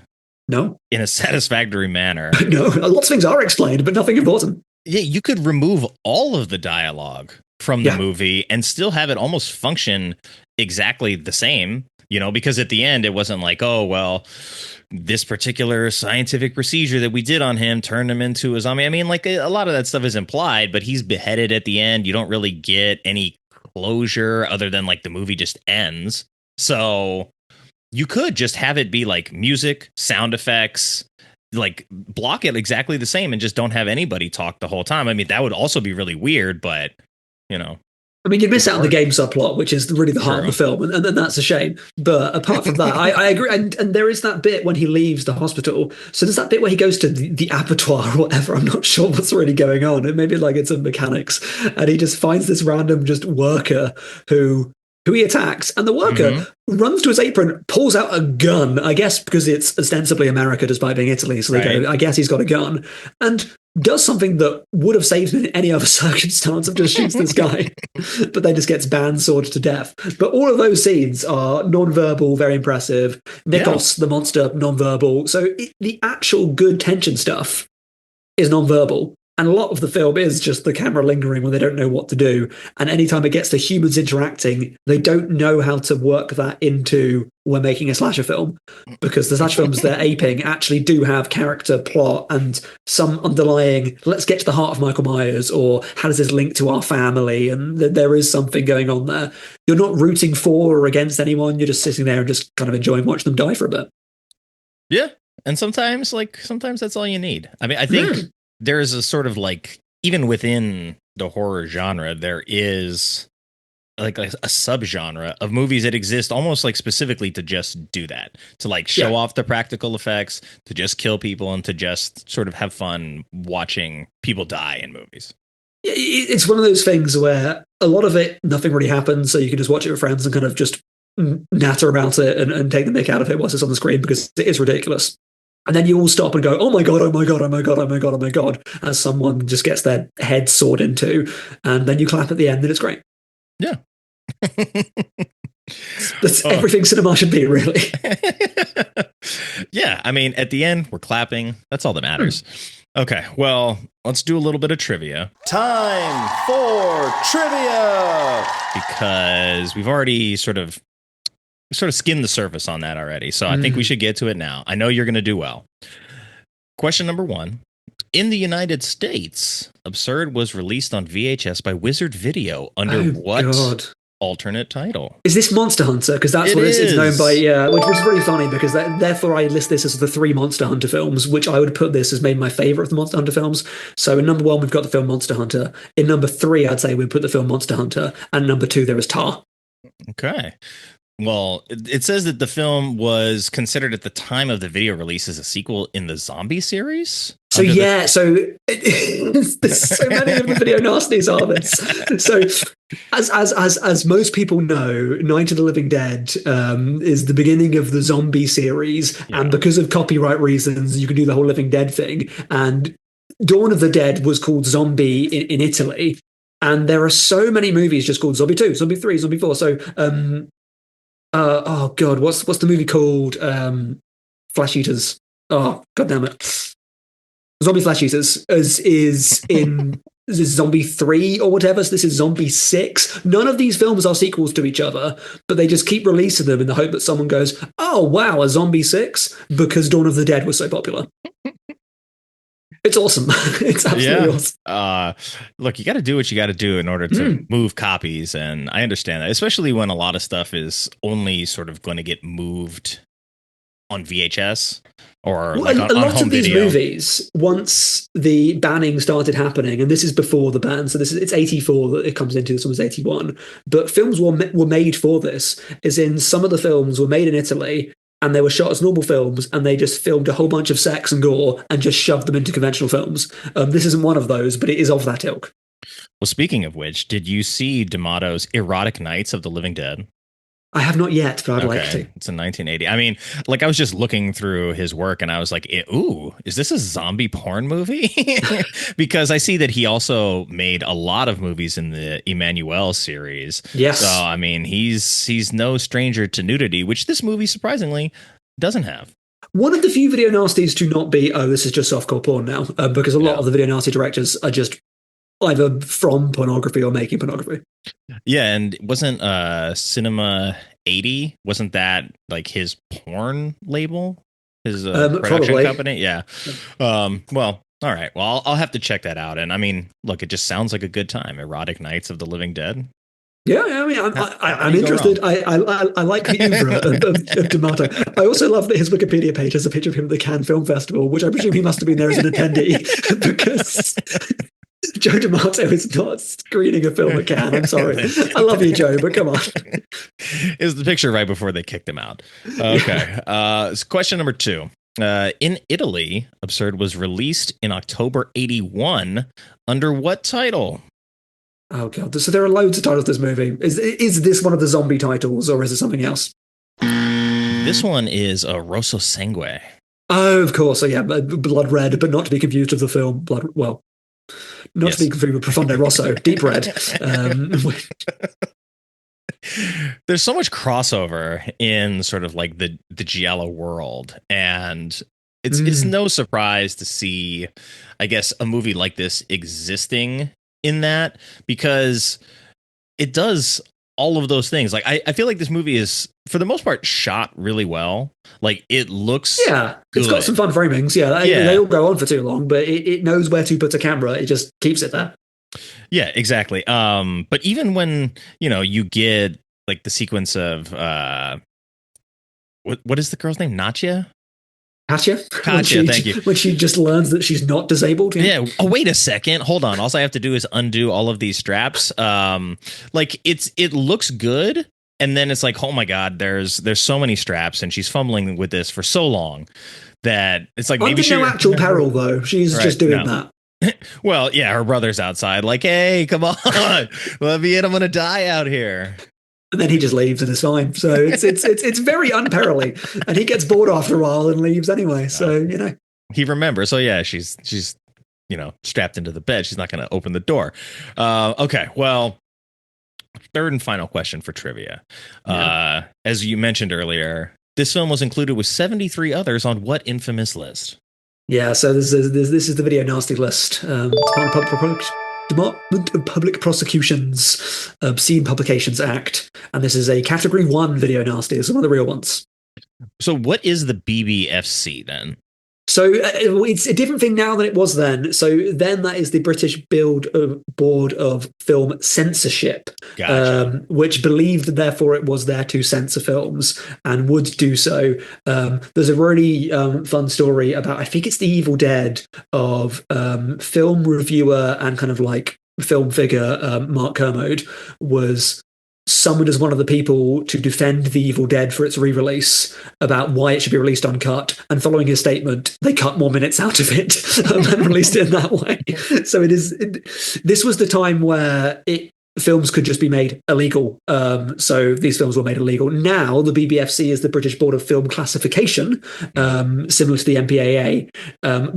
in a satisfactory manner. No, lots of things are explained, but nothing important. Yeah, you could remove all of the dialogue from the movie and still have it almost function exactly the same, you know, because at the end it wasn't like, oh, well, this particular scientific procedure that we did on him turned him into a zombie. I mean, like a lot of that stuff is implied, but he's beheaded at the end. You don't really get any closure other than like the movie just ends. So you could just have it be like music, sound effects, like block it exactly the same and just don't have anybody talk the whole time. I mean, that would also be really weird, but you know, I mean, you'd miss out on the game subplot, which is really the heart of the film, and that's a shame. But apart from that, I agree. And there is that bit when he leaves the hospital. So there's that bit where he goes to the abattoir or whatever. I'm not sure what's really going on. It may be like it's a mechanics, and he just finds this random just worker who he attacks, and the worker runs to his apron, pulls out a gun, I guess because it's ostensibly America despite being Italy, so they go, I guess he's got a gun, and does something that would have saved him in any other circumstance of just shoots this guy, but then just gets bandsworded to death. But all of those scenes are non-verbal, very impressive. Nikos, the monster, non-verbal. So the actual good tension stuff is non-verbal. And a lot of the film is just the camera lingering when they don't know what to do. And anytime it gets to humans interacting, they don't know how to work that into we're making a slasher film, because the slasher films they're aping actually do have character, plot, and some underlying, let's get to the heart of Michael Myers, or how does this link to our family? And there is something going on there. You're not rooting for or against anyone. You're just sitting there and just kind of enjoying watching them die for a bit. Yeah. And sometimes that's all you need. I mean, I think there is a sort of like, even within the horror genre, there is like a subgenre of movies that exist almost like specifically to just do that, to like show off the practical effects, to just kill people, and to just sort of have fun watching people die in movies. It's one of those things where a lot of it, nothing really happens, so you can just watch it with friends and kind of just natter about it and take the mick out of it whilst it's on the screen, because it is ridiculous. And then you all stop and go, oh my God, oh my God, oh my God, oh my God, oh my God, as someone just gets their head sawed into, and then you clap at the end and it's great. Yeah. That's everything cinema should be, really. Yeah, I mean, at the end, we're clapping. That's all that matters. Okay, well, let's do a little bit of trivia. Time for trivia! Because we've already sort of skimmed the surface on that already, so I think we should get to it now. I know you're going to do well. Question number 1. In the United States, Absurd was released on VHS by Wizard Video under what alternate title? Is this Monster Hunter? Because that's what it's known by, which was really funny, because therefore I list this as the 3 Monster Hunter films, which I would put this as maybe my favourite of the Monster Hunter films. So in number 1, we've got the film Monster Hunter. In number 3, I'd say we'd put the film Monster Hunter. And number 2, there is Tar. Okay. Well, it says that the film was considered at the time of the video release as a sequel in the zombie series. So there's so many of the video nasties are this. So as most people know, Night of the Living Dead is the beginning of the zombie series, and because of copyright reasons, you can do the whole Living Dead thing. And Dawn of the Dead was called Zombie in Italy, and there are so many movies just called Zombie 2, Zombie 3, Zombie 4. So oh God, what's the movie called? Flesh Eaters. Oh God damn it! Zombie Flesh Eaters is in this is Zombie 3 or whatever. So this is Zombie 6. None of these films are sequels to each other, but they just keep releasing them in the hope that someone goes, "Oh wow, a Zombie 6," because Dawn of the Dead was so popular. It's awesome. It's absolutely awesome. Look, you got to do what you got to do in order to move copies. And I understand that, especially when a lot of stuff is only sort of going to get moved on VHS or like on lot home of these video. Movies, once the banning started happening, and this is before the ban, so it's 84 that it comes into, this one was 81, but films were made for this, as in some of the films were made in Italy, and they were shot as normal films, and they just filmed a whole bunch of sex and gore and just shoved them into conventional films. This isn't one of those, but it is of that ilk. Well, speaking of which, did you see D'Amato's Erotic Nights of the Living Dead? I have not yet, but I'd like to. It's in 1980. I mean, like I was just looking through his work and I was like, ooh, is this a zombie porn movie? Because I see that he also made a lot of movies in the Emmanuel series. Yes. So, I mean, he's no stranger to nudity, which this movie surprisingly doesn't have. One of the few video nasties to not be, this is just softcore porn now, because a lot of the video nasty directors are just either from pornography or making pornography. Yeah, and wasn't Cinema 80, wasn't that like his porn label? His production company? Yeah. Well, all right. Well, I'll have to check that out. And I mean, look, it just sounds like a good time. Erotic Nights of the Living Dead. Yeah, I mean, I'm interested. I like the oeuvre of D'Amato. I also love that his Wikipedia page has a picture of him at the Cannes Film Festival, which I presume he must have been there as an attendee, because Joe D'Amato is not screening a film at Cannes. I'm sorry. I love you, Joe, but come on. It was the picture right before they kicked him out. Okay. So question number 2. In Italy, Absurd was released in October 81 under what title? Oh, God. So there are loads of titles to this movie. Is this one of the zombie titles, or is it something else? This one is Rosso Sangue. Oh, of course. So yeah, Blood Red, but not to be confused with the film Blood. Well, not to be confused with Profondo Rosso, Deep Red. There's so much crossover in sort of like the Giallo world, and it's no surprise to see, I guess, a movie like this existing in that, because it does all of those things. Like I feel like this movie is, for the most part, shot really well. Like it looks good. It's got some fun framings. They all go on for too long, but it knows where to put a camera. It just keeps it there. Yeah, exactly. But even when, you get like the sequence of what is the girl's name? Katya, thank you. When she just learns that she's not disabled. Yeah. Oh, wait a second. Hold on. All I have to do is undo all of these straps. It looks good, and then it's like, oh my god, there's so many straps, and she's fumbling with this for so long that it's like maybe no actual peril though. She's just doing that. Well, yeah, her brother's outside, like, hey, come on, let me in. I'm gonna die out here. And then he just leaves and it's fine. So it's very unparalleled. And he gets bored after a while and leaves anyway. So, he remembers. So yeah, she's strapped into the bed. She's not going to open the door. Okay. Well, third and final question for trivia. Yeah. As you mentioned earlier, this film was included with 73 others on what infamous list? Yeah. So this is the Video Nasty list. Department of Public Prosecution's Obscene Publications Act, and this is a Category 1 Video Nasty. It's one of the real ones. So what is the BBFC then? So it's a different thing now than it was then. So then that is the British Board of Film Censorship, gotcha. Which believed that therefore it was there to censor films and would do so. There's a really fun story about, I think it's The Evil Dead, of film reviewer and kind of like film figure Mark Kermode was summoned as one of the people to defend The Evil Dead for its re-release, about why it should be released uncut, and following his statement, they cut more minutes out of it and released it in that way. So this was the time where films could just be made illegal. So these films were made illegal. Now the BBFC is the British Board of Film Classification, similar to the MPAA,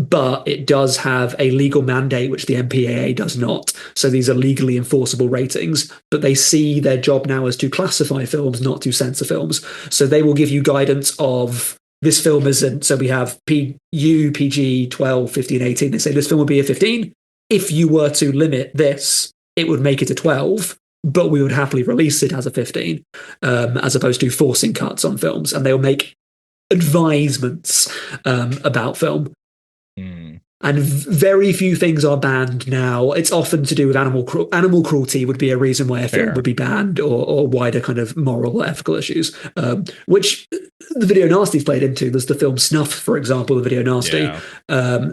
but it does have a legal mandate, which the MPAA does not. So these are legally enforceable ratings, but they see their job now as to classify films, not to censor films. So they will give you guidance of, this film isn't, so we have PG, 12, 15, 18. They say this film will be a 15. If you were to limit this, it would make it a 12, but we would happily release it as a 15, as opposed to forcing cuts on films. And they'll make advisements about film. And very few things are banned now. It's often to do with animal cruelty would be a reason why a film would be banned, or wider kind of moral or ethical issues, which the Video Nasties played into. There's the film Snuff, for example, the Video Nasty. Yeah.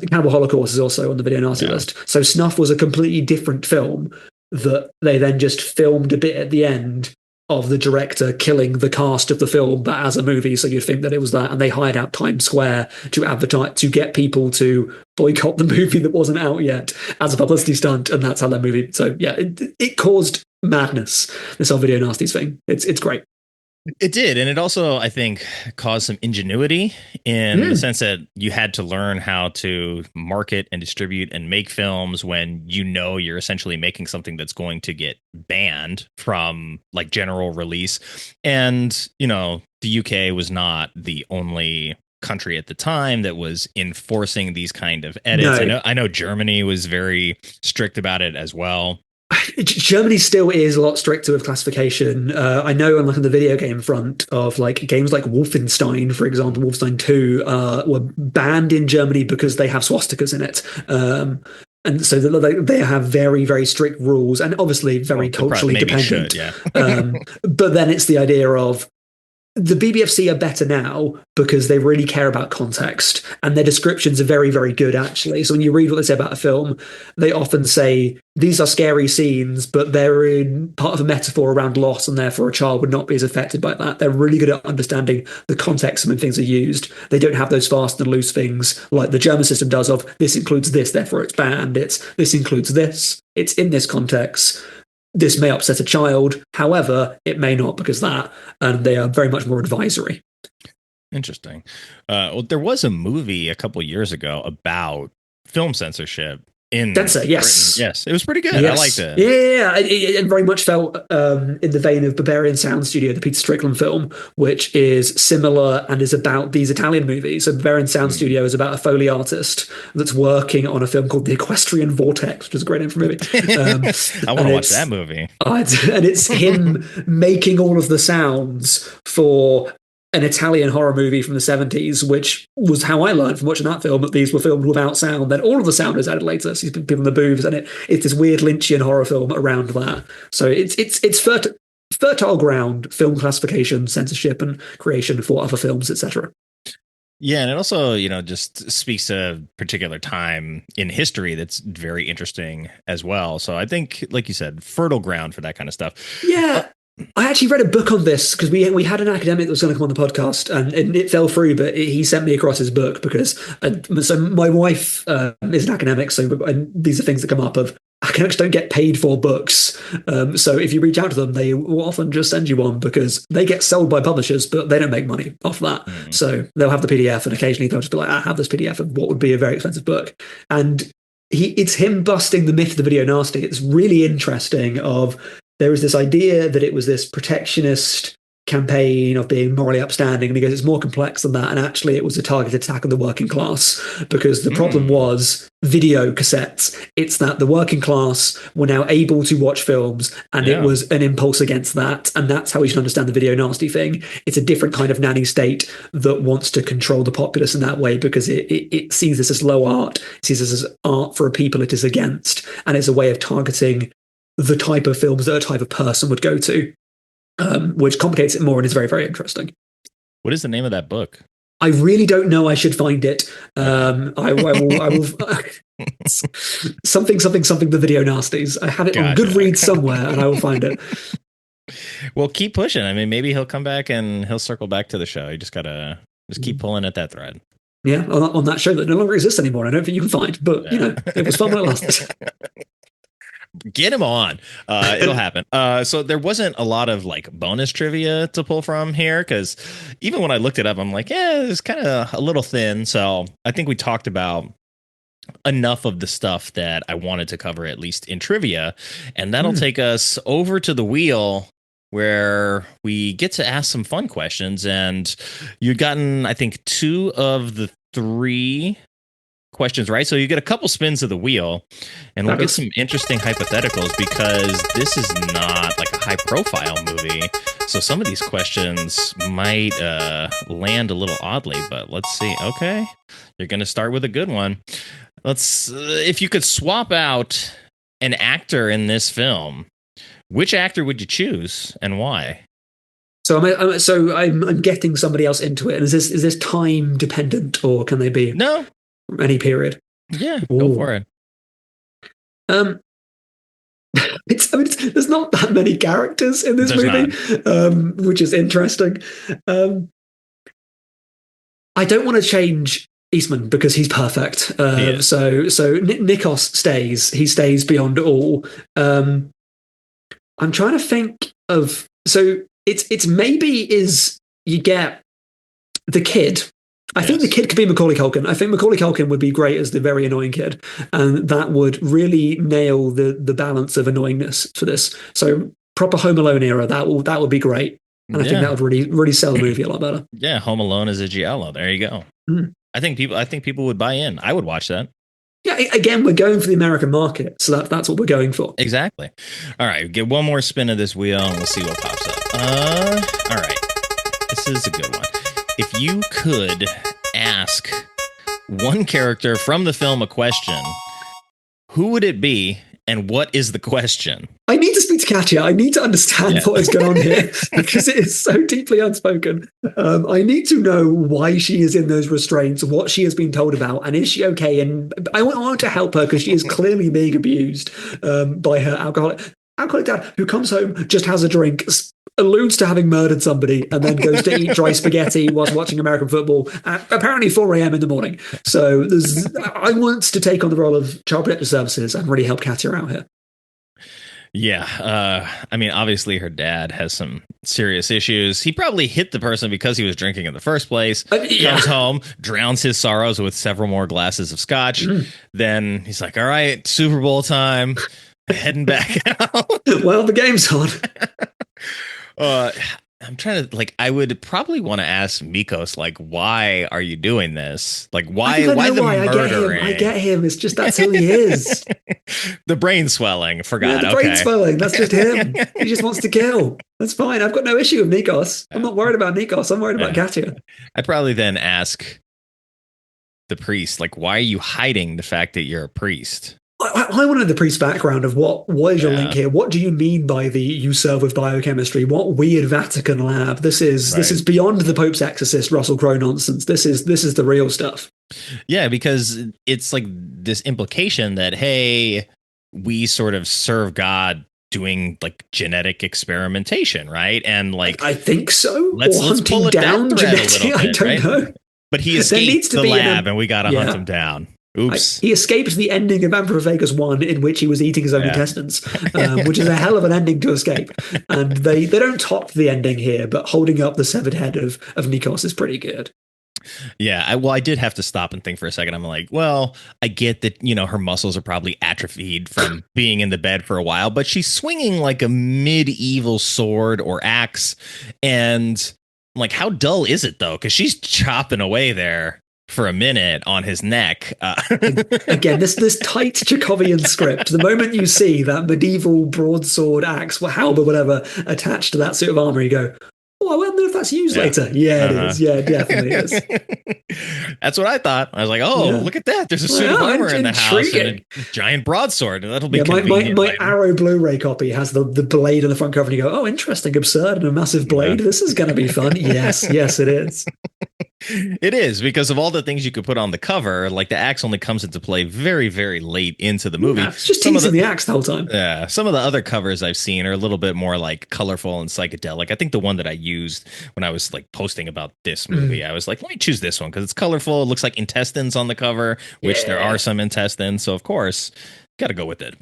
Cannibal Holocaust is also on the Video Nasty list. So Snuff was a completely different film that they then just filmed a bit at the end of the director killing the cast of the film, but as a movie, so you'd think that it was that, and they hired out Times Square to advertise, to get people to boycott the movie that wasn't out yet as a publicity stunt, and that's how that movie. So yeah, it caused madness, this whole Video Nasties thing. It's great. It did, and it also, I think, caused some ingenuity in the sense that you had to learn how to market and distribute and make films when you're essentially making something that's going to get banned from like general release. And, the UK was not the only country at the time that was enforcing these kind of edits. No. I know Germany was very strict about it as well. Germany still is a lot stricter with classification. I know on the video game front of like games like Wolfenstein, for example, Wolfenstein 2 were banned in Germany because they have swastikas in it. And so they have very, very strict rules, and obviously very culturally dependent. But then it's the idea of, the BBFC are better now because they really care about context, and their descriptions are very, very good, actually. So when you read what they say about a film, they often say, these are scary scenes, but they're in part of a metaphor around loss, and therefore a child would not be as affected by that. They're really good at understanding the context when things are used. They don't have those fast and loose things like the German system does of, this includes this, therefore it's banned. This includes this. It's in this context. This may upset a child, however, it may not, because that, and they are very much more advisory. Interesting. Well, there was a movie a couple years ago about film censorship, in Denser, yes. Britain. Yes, it was pretty good. Yes. I liked it. Yeah. It very much felt in the vein of Barbarian Sound Studio, the Peter Strickland film, which is similar and is about these Italian movies. So Barbarian Sound Studio is about a Foley artist that's working on a film called The Equestrian Vortex, which is a great name for a movie. I want to watch that movie. And it's him making all of the sounds for an Italian horror movie from the 70s, which was how I learned from watching that film that these were filmed without sound. Then all of the sound is added later. So he's people in the booths, and it's this weird Lynchian horror film around that. So it's fertile ground, film classification, censorship, and creation for other films, etc. Yeah, and it also, just speaks to a particular time in history that's very interesting as well. So I think, like you said, fertile ground for that kind of stuff. Yeah. I actually read a book on this because we had an academic that was going to come on the podcast, and it fell through, but he sent me across his book because so my wife is an academic, so these are things that come up of academics don't get paid for books. So if you reach out to them, they will often just send you one because they get sold by publishers, but they don't make money off that. Mm-hmm. So they'll have the PDF, and occasionally they'll just be like, I have this PDF of what would be a very expensive book. And it's him busting the myth of the video nasty. It's really interesting there was this idea that it was this protectionist campaign of being morally upstanding, and he goes, it's more complex than that, and actually it was a targeted attack on the working class, because the problem was video cassettes. It's that the working class were now able to watch films, and it was an impulse against that, and that's how we should understand the video nasty thing. It's a different kind of nanny state that wants to control the populace in that way, because it sees this as low art, it sees this as art for a people it is against, and it's a way of targeting the type of films that a type of person would go to, which complicates it more and is very, very interesting. What is the name of that book? I really don't know. I should find it. I will something, the video nasties. I have it on Goodreads somewhere, and I will find it. Well, keep pushing. I mean, maybe he'll come back and he'll circle back to the show. You just gotta keep pulling at that thread. Yeah, on that show that no longer exists anymore. I don't think you can find, but it was fun while it lasted. Get him on. It'll happen. So there wasn't a lot of bonus trivia to pull from here, because even when I looked it up, I'm like, it's kind of a little thin. So I think we talked about enough of the stuff that I wanted to cover, at least in trivia. And that'll take us over to the wheel, where we get to ask some fun questions. And you've gotten, I think, 2 of the 3 questions right, so you get a couple spins of the wheel, and we'll get some interesting hypotheticals, because this is not like a high profile movie, so some of these questions might land a little oddly, but let's see. Okay, you're gonna start with a good one. If you could swap out an actor in this film, which actor would you choose and why? So I'm getting somebody else into it, and is this time dependent, or can they be any period? Yeah, go for it. There's not that many characters in this movie, which is interesting. I don't want to change Eastman because he's perfect. So Nikos stays. He stays beyond all. I'm trying to think of. So it's maybe is you get the kid. I think the kid could be Macaulay Culkin. I think Macaulay Culkin would be great as the very annoying kid, and that would really nail the balance of annoyingness for this. So proper Home Alone era, that would be great, and I think that would really sell the movie a lot better. Yeah, Home Alone is a giallo. There you go. I think people would buy in. I would watch that. Yeah, again, we're going for the American market, so that's what we're going for. Exactly. All right, get one more spin of this wheel, and we'll see what pops up. All right, this is a good one. If you could ask one character from the film a question, who would it be, and what is the question? I need to speak to Katya. I need to understand what is going on here, because it is so deeply unspoken. I need to know why she is in those restraints, what she has been told about, and is she okay? And I want to help her, because she is clearly being abused by her alcoholic dad, who comes home, just has a drink, alludes to having murdered somebody, and then goes to eat dry spaghetti whilst watching American football at apparently 4 a.m. in the morning. So I want to take on the role of Child Protective Services and really help Katya out here. Yeah. I mean, obviously her dad has some serious issues. He probably hit the person because he was drinking in the first place. Comes home, drowns his sorrows with several more glasses of scotch. Then he's like, all right, Super Bowl time. Heading back out. Well, the game's on. I'm trying to, like, I would probably want to ask Mikos, like, why are you doing this? Like, why the murdering? I get him. It's just that's who he is. The brain swelling. Forgot. Yeah, the brain swelling. That's just him. He just wants to kill. That's fine. I've got no issue with Nikos. I'm not worried about Nikos. I'm worried about Katya. I'd probably then ask the priest, like, why are you hiding the fact that you're a priest? I wanted the priest's background of what is your link here? What do you mean by the you serve with biochemistry? What weird Vatican lab? This is beyond the Pope's exorcist Russell Crowe nonsense. This is the real stuff. Yeah, because it's like this implication that, hey, we sort of serve God doing like genetic experimentation, right? And like I think so. Let's pull it down genetic. I don't know. But he escaped the lab, and we got to hunt him down. Oops. He escaped the ending of Emperor Vegas 1 in which he was eating his own intestines, which is a hell of an ending to escape. And they don't top the ending here, but holding up the severed head of Nikos is pretty good. Yeah, I did have to stop and think for a second. I'm like, well, I get that, her muscles are probably atrophied from being in the bed for a while, but she's swinging like a medieval sword or axe. And I'm like, how dull is it, though? Because she's chopping away there for a minute on his neck. Again, this tight Chekhovian script. The moment you see that medieval broadsword, axe, halberd, whatever, attached to that suit of armor, you go, oh, I wonder if that's used later. Yeah, it is. Yeah, it definitely is. That's what I thought. I was like, look at that. There's a suit of armor in the house and a giant broadsword. That'll be convenient. My Arrow Blu-ray copy has the blade on the front cover, and you go, oh, interesting, absurd, and a massive blade. This is going to be fun. Yes, it is. It is, because of all the things you could put on the cover. Like the axe only comes into play very, very late into the movie. Yeah, it's just teasing the axe the whole time. Yeah, some of the other covers I've seen are a little bit more like colorful and psychedelic. I think the one that I used when I was like posting about this movie, I was like, let me choose this one because it's colorful. It looks like intestines on the cover, which there are some intestines. So of course, got to go with it.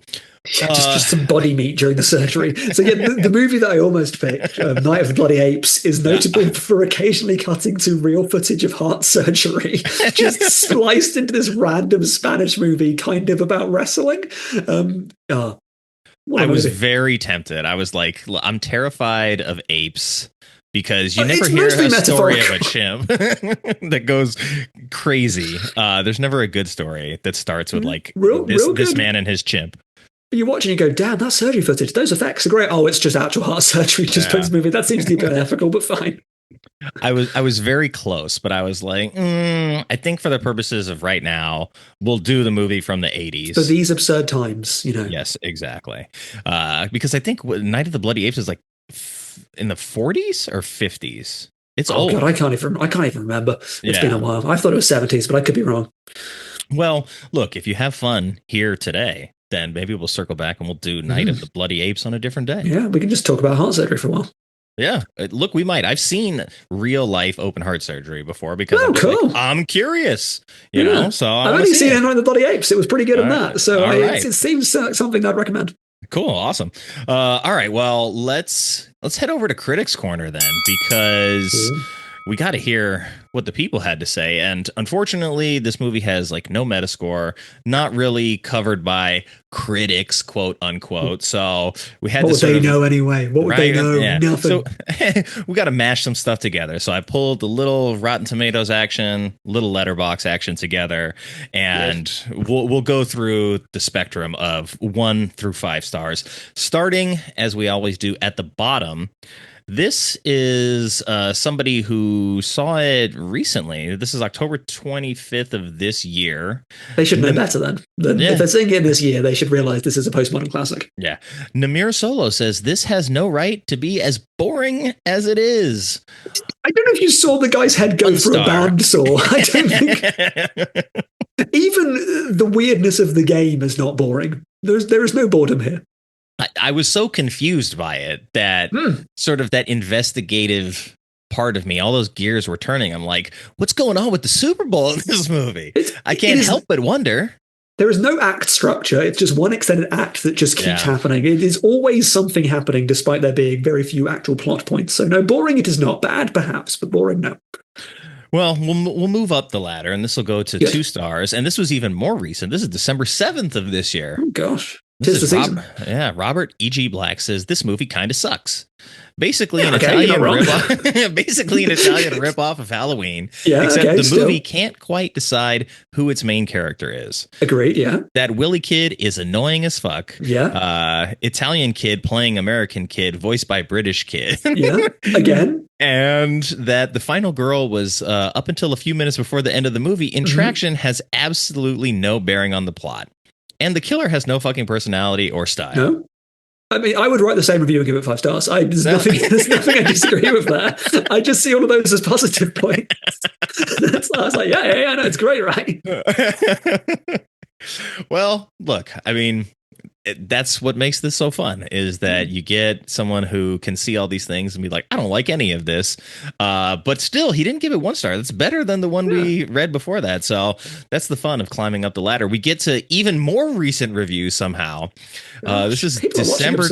Yeah, just some body meat during the surgery. So yeah, the movie that I almost picked, Night of the Bloody Apes, is notable for occasionally cutting to real footage of heart surgery, just spliced into this random Spanish movie kind of about wrestling. I was very tempted. I was like, I'm terrified of apes. Because you never hear a story of a chimp that goes crazy. There's never a good story that starts with like this man and his chimp. You watch and you go, damn, that surgery footage, those effects are great. Oh, it's just actual heart surgery. Just put this movie. That seems to be a bit unethical, but fine. I was very close, but I was like, I think for the purposes of right now, we'll do the movie from the 80s. For these absurd times, Yes, exactly. Because I think Night of the Bloody Apes is like in the 40s or 50s. It's old. God, I can't even remember. It's been a while. I thought it was 70s, but I could be wrong. Well, look, if you have fun here today, then maybe we'll circle back and we'll do Night of the Bloody Apes on a different day. Yeah, we can just talk about heart surgery for a while. Yeah, look, we might. I've seen real life open heart surgery before because I'm curious, you know. So I've only seen Night of the Bloody Apes. It was pretty good in that. So it seems like something I'd recommend. Cool, awesome. All right, well, let's head over to Critics Corner then, because we got to hear what the people had to say. And unfortunately, this movie has like no Metascore, not really covered by critics, quote unquote. So we had what would they know anyway? What would they know? Yeah. Nothing. So we got to mash some stuff together. So I pulled the little Rotten Tomatoes action, little Letterboxd action together, and we'll go through the spectrum of 1 through 5 stars, starting as we always do at the bottom. This is somebody who saw it recently. This is October 25th of this year. They should know better then. If they're seeing it this year, they should realize this is a postmodern classic. Yeah. Namir Solo says, this has no right to be as boring as it is. I don't know if you saw the guy's head go through a bandsaw. I don't think... Even the weirdness of the game is not boring. There is no boredom here. I was so confused by it that sort of that investigative part of me, all those gears were turning. I'm like, what's going on with the Super Bowl in this movie? I can't help but wonder. There is no act structure. It's just one extended act that just keeps happening. It is always something happening, despite there being very few actual plot points. So no, boring it is not. Bad, perhaps, but boring, no. Well, we'll move up the ladder, and this will go to 2 stars. And this was even more recent. This is December 7th of this year. Oh, gosh. This is Robert E.G. Black says this movie kind of sucks. Basically, an Italian ripoff. Basically, an Italian ripoff of Halloween. Yeah, except the movie can't quite decide who its main character is. Agreed. Yeah, that Willy kid is annoying as fuck. Yeah, Italian kid playing American kid, voiced by British kid. Yeah, again. And that the final girl was up until a few minutes before the end of the movie. Interaction has absolutely no bearing on the plot, and the killer has no fucking personality or style. No. I mean, I would write the same review and give it 5 stars. There's nothing I disagree with there. I just see all of those as positive points. I was like, yeah, no, it's great, right? Well, look, I mean, that's what makes this so fun, is that you get someone who can see all these things and be like, I don't like any of this. But still, he didn't give it 1 star. That's better than the one we read before that. So that's the fun of climbing up the ladder. We get to even more recent reviews somehow. This is December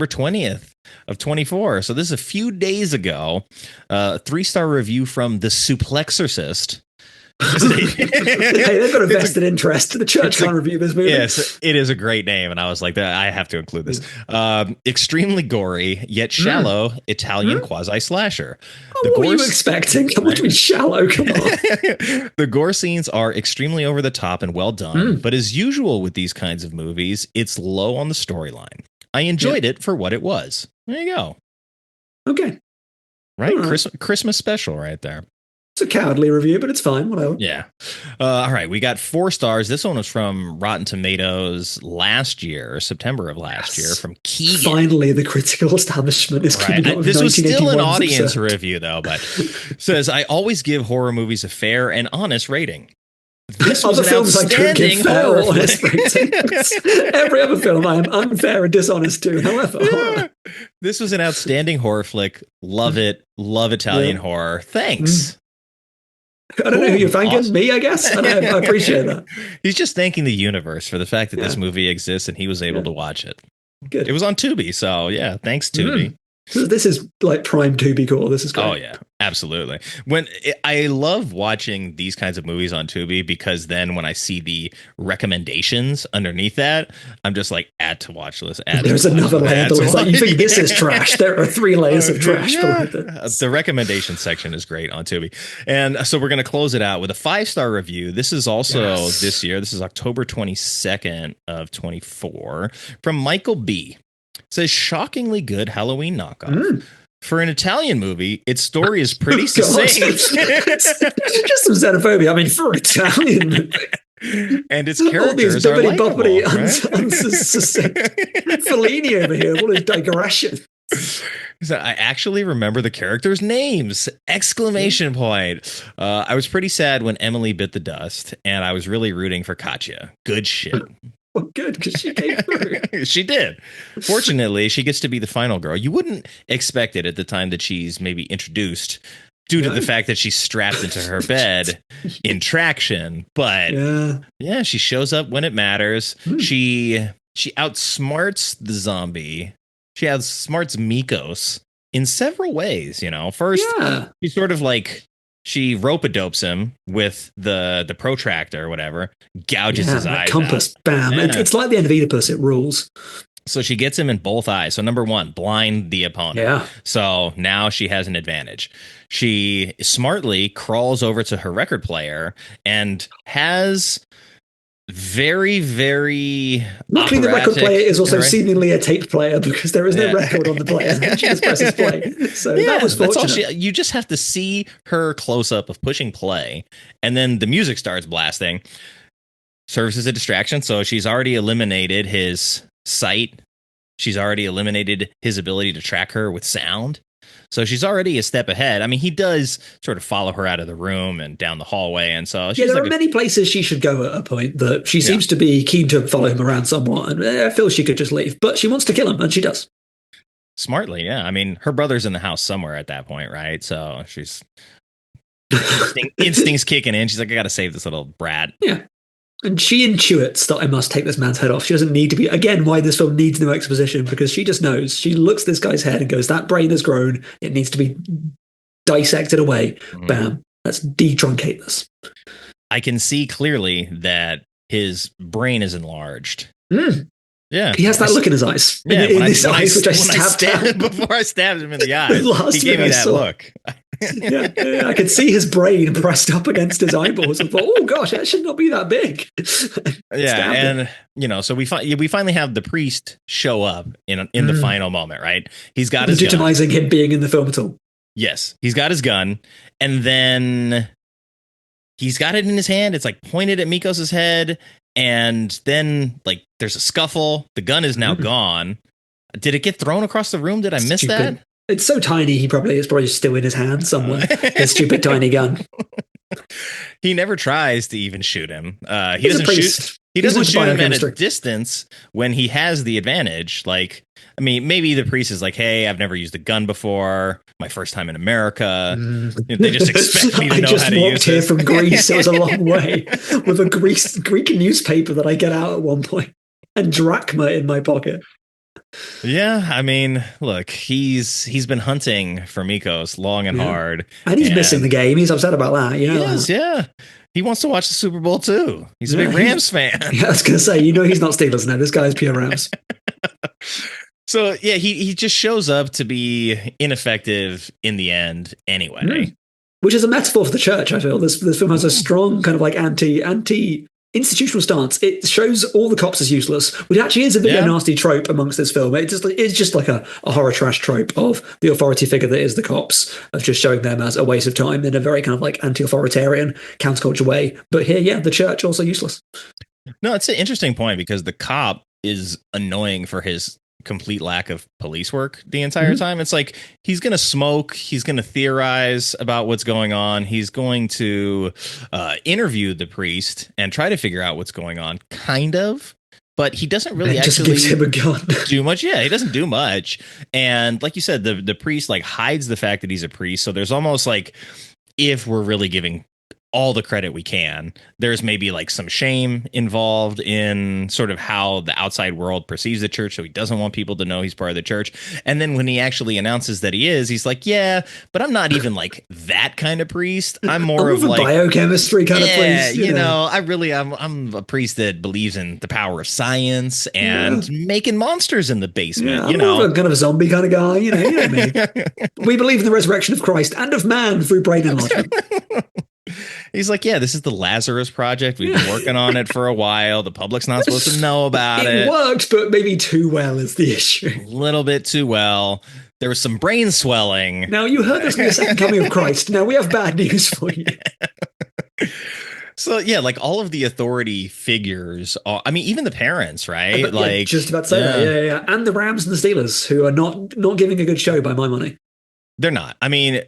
20th of 24. So this is a few days ago. 3-star review from The Suplexorcist. Hey, they've got a vested interest. The church can't review this movie. Yes, it is a great name, and I was like, I have to include this. Extremely gory yet shallow Italian quasi slasher. What were you expecting? Come on, to be shallow. Come on. The gore scenes are extremely over the top and well done, but as usual with these kinds of movies, it's low on the storyline. I enjoyed it for what it was. There you go. Okay. Right, Christmas special right there. It's a cowardly review, but it's fine. Whatever. Yeah. All right. We got 4 stars. This one was from Rotten Tomatoes last year, September of last year, from Keegan. Finally, the critical establishment is coming out. This was still an audience review, though, but says, I always give horror movies a fair and honest rating. This was other films I could give fair or honest ratings. Every other film I am unfair and dishonest to. However, this was an outstanding horror flick. Love it. Love Italian horror. Thanks. I don't know who you're thanking. Awesome. Me, I guess. I appreciate that. He's just thanking the universe for the fact that this movie exists and he was able to watch it. Good. It was on Tubi, so yeah, thanks Tubi. This is like prime Tubi core. This is great. Oh yeah, absolutely. I love watching these kinds of movies on Tubi, because then when I see the recommendations underneath that, I'm just like, add to watch list. There's another layer. Like, you think this is trash? There are 3 layers of trash. The recommendation section is great on Tubi, and so we're going to close it out with a 5-star review. This is also this year. This is October 22nd of 24 from Michael B. Says, shockingly good Halloween knockoff. For an Italian movie, its story is pretty succinct. Just some xenophobia. I mean, for an Italian movie. And its characters are likable, right? Unsuccinct. Fellini over here. What a digression. So I actually remember the characters' names! Exclamation point. I was pretty sad when Emily bit the dust, and I was really rooting for Katya. Good shit. Well, good, because she came through. She did. Fortunately, she gets to be the final girl. You wouldn't expect it at the time that she's maybe introduced, due to the fact that she's strapped into her bed in traction. But yeah, she shows up when it matters. She outsmarts the zombie. She outsmarts Mikos in several ways. First, she sort of like, she rope-a-dopes him with the protractor or whatever, gouges his eyes compass, out. Bam. Yeah. It's like the end of Oedipus, it rules. So she gets him in both eyes. So number 1, blind the opponent. Yeah. So now she has an advantage. She smartly crawls over to her record player and has very, very... Luckily, the record player is also seemingly a tape player, because there is no record on the player. She just presses play. So that was fortunate. That's all you just have to see her close-up of pushing play, and then the music starts blasting. Serves as a distraction, so she's already eliminated his sight. She's already eliminated his ability to track her with sound. So she's already a step ahead. I mean, he does sort of follow her out of the room and down the hallway. And so there are many places she should go at a point that she seems to be keen to follow him around somewhat. And I feel she could just leave, but she wants to kill him, and she does. Smartly, yeah. I mean, her brother's in the house somewhere at that point, right? So she's instincts kicking in. She's like, I got to save this little brat. Yeah. And she intuits that I must take this man's head off. She doesn't need to be, again, why this film needs no exposition, because she just knows. She looks at this guy's head and goes, that brain has grown. It needs to be dissected away. Bam. Let's detruncate this. I can see clearly that his brain is enlarged. Yeah. He has that look in his eyes. Yeah, in his eyes, which I stabbed him. Before I stabbed him in the eyes, he gave me that look. Yeah, I could see his brain pressed up against his eyeballs and thought, oh gosh, that should not be that big. And so we finally have the priest show up in the final moment, right? He's got his legitimizing him being in the film at all. Yes, he's got his gun, and then he's got it in his hand. It's like pointed at Mikos's head, and then like there's a scuffle. The gun is now gone. Did it get thrown across the room? Did I miss that? It's so tiny. It's probably still in his hand somewhere. His stupid tiny gun. He never tries to even shoot him. He doesn't shoot. He doesn't shoot him at a distance when he has the advantage. Like, I mean, maybe the priest is like, "Hey, I've never used a gun before. My first time in America. They just expect me to know how to use it." I just walked here from Greece. It was a long way with a Greek newspaper that I get out at one point and drachma in my pocket. Yeah, I mean, look, he's been hunting for Mikos long and hard, and he's missing the game. He's upset about that. You know, yeah. He wants to watch the Super Bowl too. He's a big Rams fan. Yeah, I was going to say, he's not Steelers now. This guy's pure Rams. So yeah, he just shows up to be ineffective in the end anyway. Which is a metaphor for the church. I feel this film has a strong kind of like anti institutional stance. It shows all the cops as useless, which actually is a bit of a nasty trope amongst this film. It's just like a horror trash trope of the authority figure that is the cops, of just showing them as a waste of time in a very kind of like anti-authoritarian counterculture way. But here, the church also useless. No, it's an interesting point because the cop is annoying for his complete lack of police work the entire time. It's like he's going to smoke, he's going to theorize about what's going on, he's going to interview the priest and try to figure out what's going on, kind of, but he doesn't really actually gives him a gun. do much. Yeah, he doesn't do much. And like you said, the priest like hides the fact that he's a priest, so there's almost like, if we're really giving all the credit we can, there's maybe like some shame involved in sort of how the outside world perceives the church, so he doesn't want people to know he's part of the church. And then when he actually announces that he is, he's like, yeah, but I'm not even like that kind of priest. I'm more of like biochemistry kind of priest. You know, I'm a priest that believes in the power of science and making monsters in the basement. I'm more of a kind of a zombie kind of guy. You know me. We believe in the resurrection of Christ and of man through brain enlargement. He's like, yeah, this is the Lazarus Project. We've been working on it for a while. The public's not supposed to know about it. It worked, but maybe too well is the issue. A little bit too well. There was some brain swelling. Now, you heard this in the second coming of Christ. Now, we have bad news for you. So, yeah, like all of the authority figures, I mean, even the parents, right? Like, just about to say that. Yeah. And the Rams and the Steelers, who are not giving a good show by my money. They're not. I mean,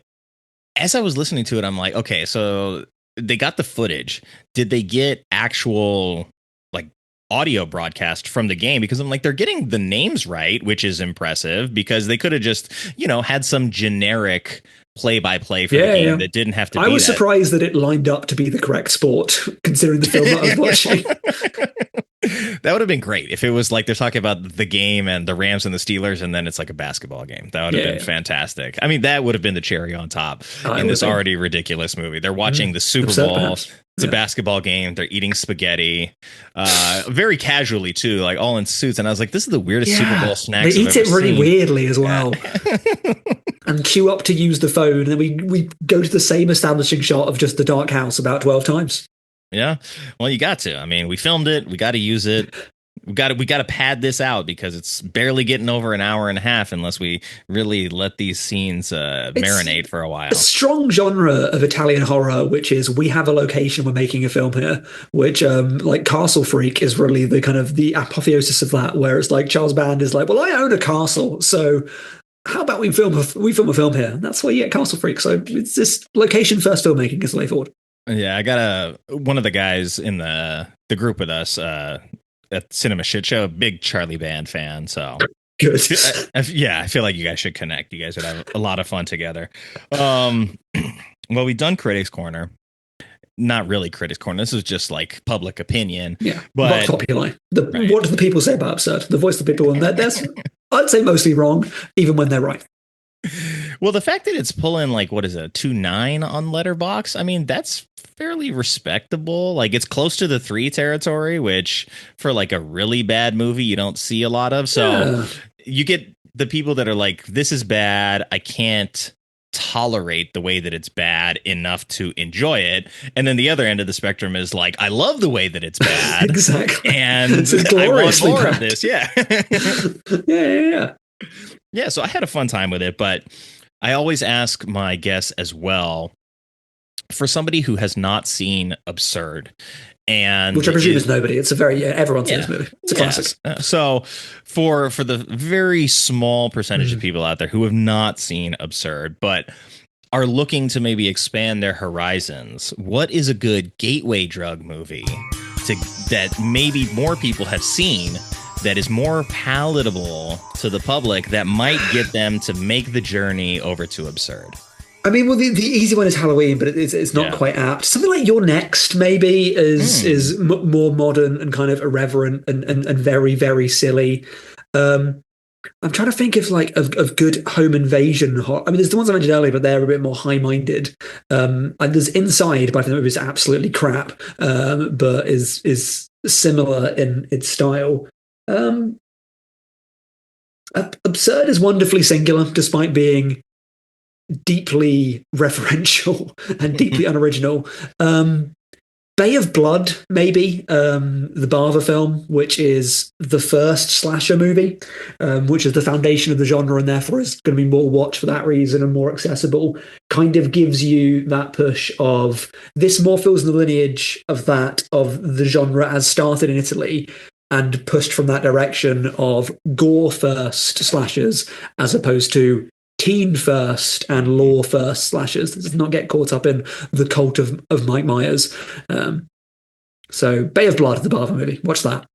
as I was listening to it, I'm like, okay, so they got the footage. Did they get actual like audio broadcast from the game? Because I'm like, they're getting the names right, which is impressive, because they could have just, had some generic play-by-play for the game that didn't have to be. I was surprised that it lined up to be the correct sport, considering the film that I was watching. That would have been great if it was like they're talking about the game and the Rams and the Steelers, and then it's like a basketball game. That would have been fantastic. I mean, that would have been the cherry on top in this already ridiculous movie. They're watching the Super Bowl. It's a basketball game. They're eating spaghetti, very casually too, like all in suits. And I was like, this is the weirdest Super Bowl snack. They eat it really weirdly as well. And queue up to use the phone. And then we go to the same establishing shot of just the dark house about 12 times. Yeah. Well, you got to. I mean, we filmed it. We got to use it. We got to pad this out because it's barely getting over an hour and a half unless we really let these scenes marinate for a while. A strong genre of Italian horror, which is we have a location, we're making a film here, which like Castle Freak is really the kind of the apotheosis of that, where it's like Charles Band is like, well, I own a castle, so how about we film a film here? And that's why you get Castle Freak. So it's this location first filmmaking is the way forward. Yeah, I got one of the guys in the group with us at Cinema Shit Show, a big Charlie Band fan. So good. I feel like you guys should connect. You guys would have a lot of fun together. Well, we've done Critics Corner. not really Critics Corner. This was just like public opinion. Yeah, but Vox Populi. Right. What do the people say about Absurd? The voice of the people, and that's I'd say mostly wrong, even when they're right. Well, the fact that it's pulling like, what is it, 2.9 on Letterboxd? I mean, that's fairly respectable. Like, it's close to the 3 territory, which for like a really bad movie you don't see a lot of. So you get the people that are like, this is bad, I can't tolerate the way that it's bad enough to enjoy it, and then the other end of the spectrum is like, I love the way that it's bad. Exactly. And I want more of this. Yeah, so I had a fun time with it, but I always ask my guests as well, for somebody who has not seen Absurd, and which I presume is nobody. It's a very everyone's seen this movie. It's a classic. So for the very small percentage of people out there who have not seen Absurd, but are looking to maybe expand their horizons, what is a good gateway drug movie that maybe more people have seen, that is more palatable to the public, that might get them to make the journey over to Absurd? I mean, well, the easy one is Halloween, but it's not quite apt. Something like You're Next maybe is more modern and kind of irreverent and very, very silly. I'm trying to think of good home invasion. I mean, there's the ones I mentioned earlier, but they're a bit more high-minded. And there's Inside, but I think the movie is absolutely crap, but is similar in its style. Absurd is wonderfully singular, despite being deeply referential and deeply unoriginal. Bay of Blood, maybe, the Bava film, which is the first slasher movie, which is the foundation of the genre and therefore is going to be more watched for that reason and more accessible, kind of gives you that push of this more fills in the lineage of the genre as started in Italy and pushed from that direction of gore first slashers as opposed to teen first and lore first slashers. This does not get caught up in the cult of Mike Myers. So Bay of Blood, the Bava movie. Watch that.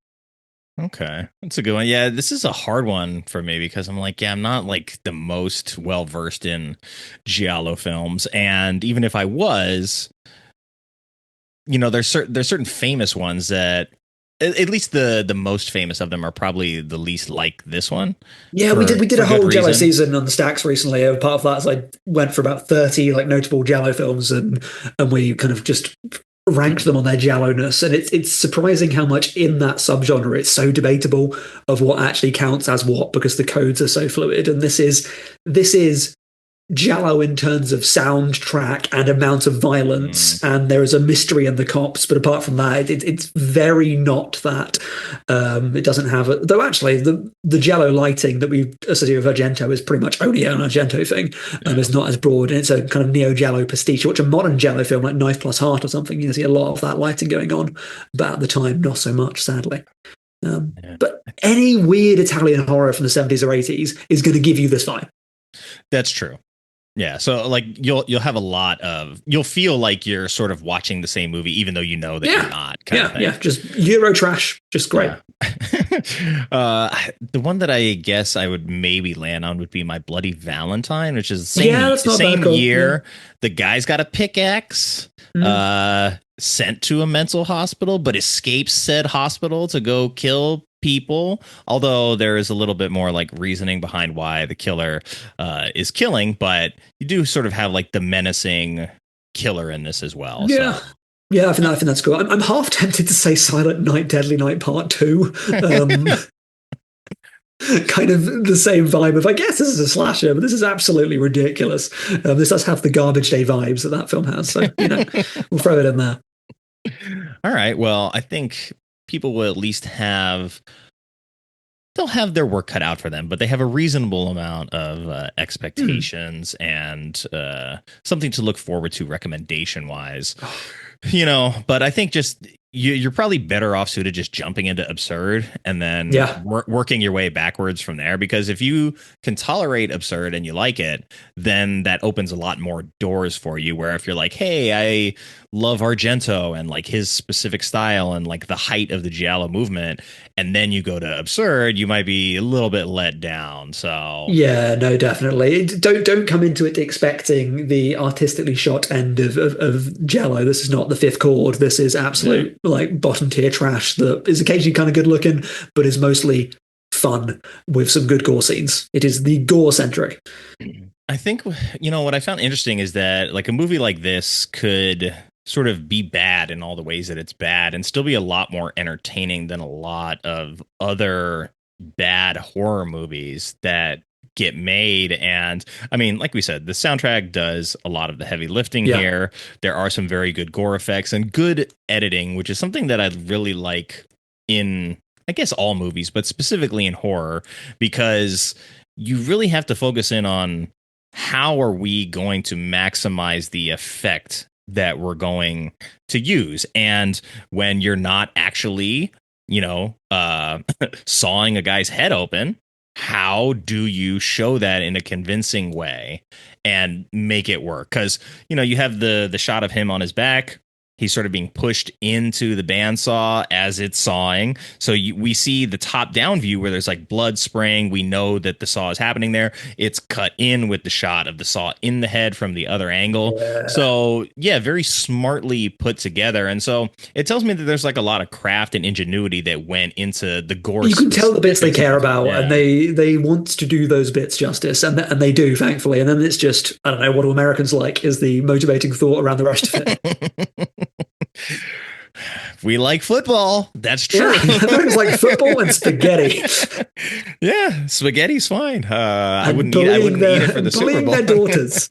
Okay, that's a good one. Yeah, this is a hard one for me because I'm like, I'm not like the most well versed in giallo films, and even if I was, there's certain famous ones that, at least the most famous of them, are probably the least like this one. Yeah, we did a whole Giallo season on the Stacks recently. Part of that is I went for about 30 notable Giallo films, and we kind of just ranked them on their Giallo-ness. And it's surprising how much in that subgenre it's so debatable of what actually counts as what, because the codes are so fluid. And this is Giallo in terms of soundtrack and amount of violence, and there is a mystery in the cops, but apart from that, it's very not that. It doesn't have though actually the Giallo lighting that we associate with Argento is pretty much only an Argento thing. It's not as broad, and it's a kind of neo Giallo pastiche. Watch a modern Giallo film like Knife Plus Heart or something, you see a lot of that lighting going on, but at the time not so much, sadly. But any weird Italian horror from the 70s or 80s is going to give you this vibe. That's true. Yeah, so you'll have a lot of, you'll feel like you're sort of watching the same movie, even though you know that you're not. Yeah, just Euro trash, just great. Yeah. The one that I guess I would maybe land on would be My Bloody Valentine, which is the same year. Yeah. The guy's got a pickaxe, sent to a mental hospital, but escapes said hospital to go kill people, although there is a little bit more reasoning behind why the killer is killing, but you do sort of have the menacing killer in this as well. Yeah. So. Yeah, I think that's cool. I'm half tempted to say Silent Night, Deadly Night Part 2. Kind of the same vibe of, I guess this is a slasher, but this is absolutely ridiculous. This does have the Garbage Day vibes that film has, so we'll throw it in there. All right, well, I think people will at least they'll have their work cut out for them, but they have a reasonable amount of expectations and something to look forward to recommendation wise, but I think just you're probably better off suited just jumping into absurd and then working your way backwards from there. Because if you can tolerate absurd and you like it, then that opens a lot more doors for you. Where if you're like, hey, I love Argento and like his specific style and like the height of the giallo movement, and then you go to absurd, you might be a little bit let down. So yeah, no, definitely. Don't come into it expecting the artistically shot end of giallo. This is not the fifth chord. This is absolute like bottom tier trash that is occasionally kind of good looking, but is mostly fun with some good gore scenes. It is the gore centric. I think, what I found interesting is that like a movie like this could sort of be bad in all the ways that it's bad and still be a lot more entertaining than a lot of other bad horror movies that get made. And I mean, like we said, the soundtrack does a lot of the heavy lifting here. There are some very good gore effects and good editing, which is something that I really like in, I guess, all movies, but specifically in horror, because you really have to focus in on how are we going to maximize the effect that we're going to use. And when you're not actually, sawing a guy's head open, how do you show that in a convincing way and make it work? Because, you have the shot of him on his back. He's sort of being pushed into the bandsaw as it's sawing. So we see the top down view where there's like blood spraying. We know that the saw is happening there. It's cut in with the shot of the saw in the head from the other angle. Yeah. So very smartly put together. And so it tells me that there's like a lot of craft and ingenuity that went into the gore. You can tell the bits they care about, and they want to do those bits justice, and they do, thankfully. And then it's just, I don't know, what do Americans like is the motivating thought around the rest of it. We like football. That's true. It's like football and spaghetti. Yeah, spaghetti's fine. I wouldn't eat it for the Super Bowl. Their daughters.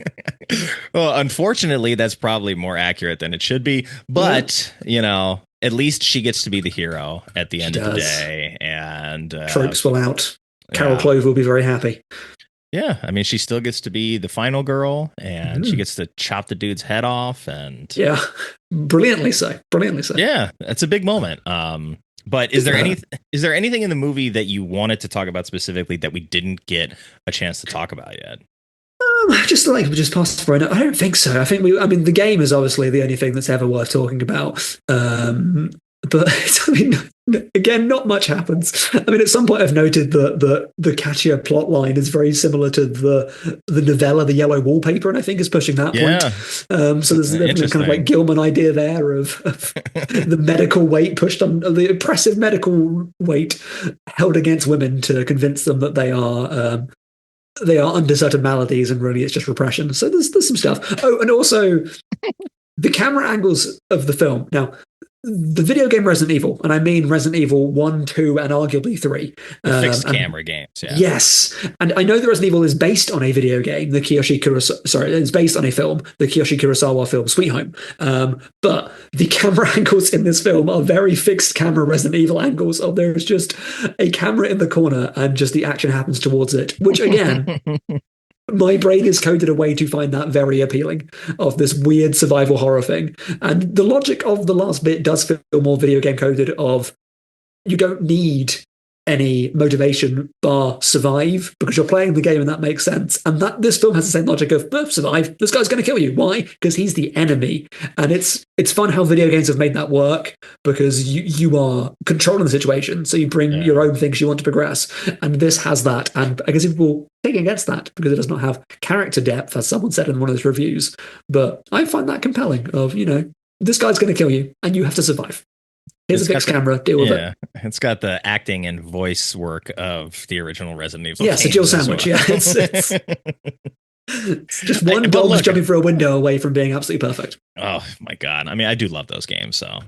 Well, unfortunately, that's probably more accurate than it should be. But at least she gets to be the hero at the end of the day. And tropes will out. Carol Clove will be very happy. Yeah, I mean, she still gets to be the final girl, and she gets to chop the dude's head off, and brilliantly so. Yeah, it's a big moment. But is there anything in the movie that you wanted to talk about specifically that we didn't get a chance to talk about yet? Just past for. I don't think so. I think the game is obviously the only thing that's ever worth talking about. But again, not much happens. I mean, at some point I've noted that the Katia plot line is very similar to the novella, The Yellow Wallpaper, and I think is pushing that point. So there's a kind of like Gilman idea there of the medical weight pushed on, the oppressive medical weight held against women to convince them that they are under certain maladies, and really it's just repression. So there's some stuff. Oh, and also the camera angles of the film. Now, the video game Resident Evil, and I mean Resident Evil 1, 2, and arguably 3. The fixed camera games, yeah. Yes. And I know that Resident Evil is based on a video game, it's based on a film, the Kiyoshi Kurosawa film Sweet Home. But the camera angles in this film are very fixed camera Resident Evil angles. There's just a camera in the corner and just the action happens towards it, which again... My brain is coded a way to find that very appealing, of this weird survival horror thing. And the logic of the last bit does feel more video game coded, of you don't need any motivation bar survive, because you're playing the game and that makes sense. And that this film has the same logic of survive. This guy's going to kill you. Why? Because he's the enemy. And it's fun how video games have made that work, because you are controlling the situation. So you bring your own things you want to progress. And this has that. And I guess people take against that because it does not have character depth, as someone said in one of those reviews. But I find that compelling of, this guy's going to kill you and you have to survive. Here's a fixed camera, deal with it. It's got the acting and voice work of the original Resident Evil. Yes, a Jill sandwich, it's just one dog jumping through a window away from being absolutely perfect. Oh, my God. I mean, I do love those games, so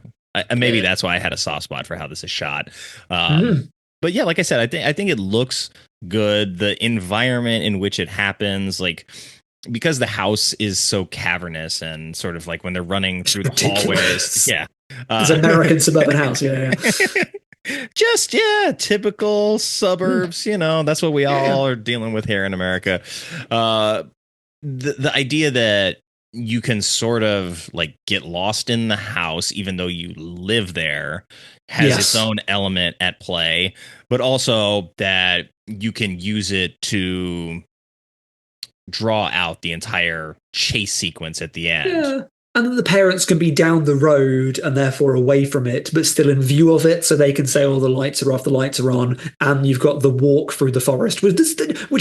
maybe that's why I had a soft spot for how this is shot. But yeah, like I said, I think it looks good. The environment in which it happens, like... because the house is so cavernous and sort of like when they're running through the hallways. Yeah. It's an American suburban house. Yeah. Just, typical suburbs. That's what we all are dealing with here in America. The idea that you can sort of like get lost in the house, even though you live there, has its own element at play, but also that you can use it to draw out the entire chase sequence at the end. Yeah. And then the parents can be down the road and therefore away from it, but still in view of it, so they can say, "Oh, the lights are off, the lights are on," and you've got the walk through the forest, which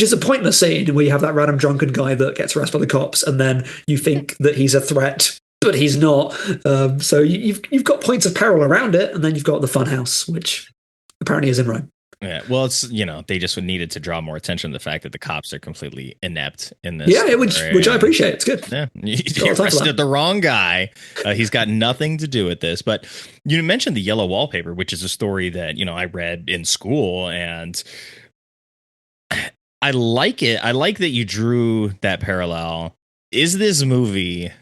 is a pointless scene where you have that random drunken guy that gets arrested by the cops, and then you think that he's a threat, but he's not. So you've got points of peril around it, and then you've got the funhouse, which apparently is in Rome. Yeah, well, it's they just needed to draw more attention to the fact that the cops are completely inept in this. Yeah, which I appreciate. It's good. Yeah, you arrested the wrong guy. He's got nothing to do with this. But you mentioned the yellow wallpaper, which is a story that I read in school, and I like it. I like that you drew that parallel. Is this movie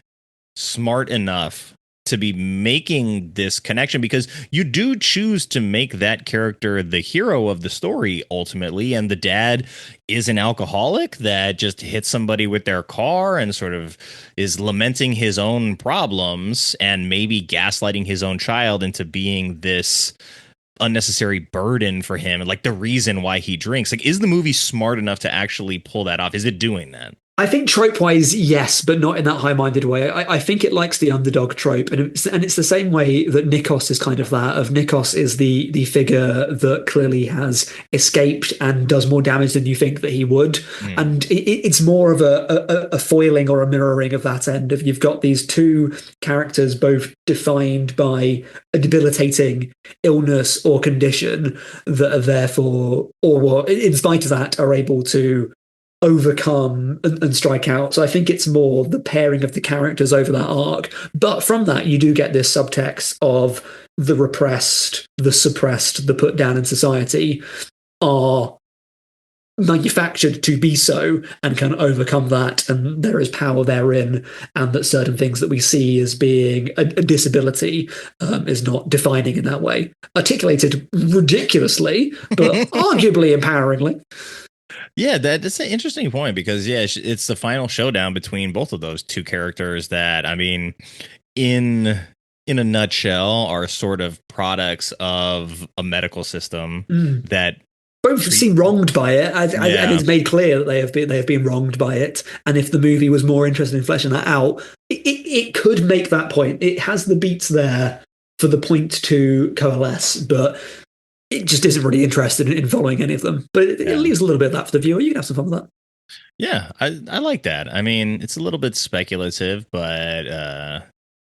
smart enough to be making this connection? Because you do choose to make that character the hero of the story ultimately, and the dad is an alcoholic that just hits somebody with their car and sort of is lamenting his own problems and maybe gaslighting his own child into being this unnecessary burden for him, and like the reason why he drinks. Like, is the movie smart enough to actually pull that off? Is it doing that? I think trope-wise, yes, but not in that high-minded way. I think it likes the underdog trope, and it's the same way that Nikos is kind of that. Of Nikos is the figure that clearly has escaped and does more damage than you think that he would, and it's more of a foiling or a mirroring of that end. Of you've got these two characters both defined by a debilitating illness or condition that are therefore, or in spite of that, are able to overcome and strike out. So I think it's more the pairing of the characters over that arc. But from that, you do get this subtext of the repressed, the suppressed, the put down in society are manufactured to be so and can overcome that, and there is power therein, and that certain things that we see as being a disability is not defining in that way. Articulated ridiculously, but arguably empoweringly. Yeah, that's an interesting point, because it's the final showdown between both of those two characters that, I mean, in a nutshell, are sort of products of a medical system that both seem wronged by it, and it's made clear that they have been wronged by it. And if the movie was more interested in fleshing that out, it could make that point. It has the beats there for the point to coalesce, but it just isn't really interested in following any of them. But it leaves a little bit of that for the viewer. You can have some fun with that. Yeah, I like that. I mean, it's a little bit speculative, but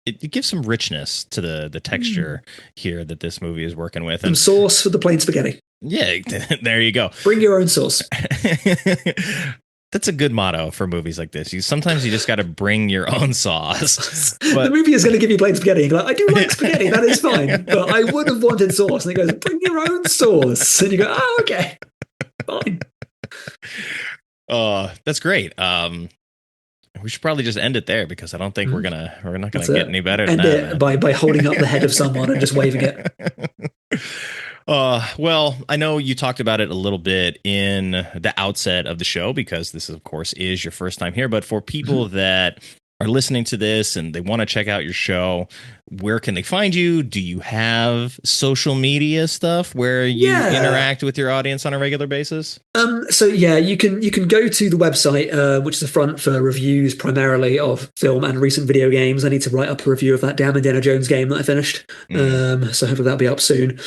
it gives some richness to the texture here that this movie is working with. Some sauce for the plain spaghetti. Yeah, there you go. Bring your own sauce. That's a good motto for movies like this. Sometimes you just got to bring your own sauce. But the movie is going to give you plain spaghetti. You're like, I do like spaghetti, that is fine, but I would have wanted sauce. And it goes, bring your own sauce. And you go, oh, okay, fine. That's great. We should probably just end it there, because I don't think we're not gonna get any better than that. By holding up the head of someone and just waving it. Well, I know you talked about it a little bit in the outset of the show, because this, of course, is your first time here. But for people that are listening to this and they want to check out your show, where can they find you? Do you have social media stuff where you interact with your audience on a regular basis? So you can go to the website, which is the front for reviews primarily of film and recent video games. I need to write up a review of that damn Indiana Jones game that I finished. So hopefully that'll be up soon.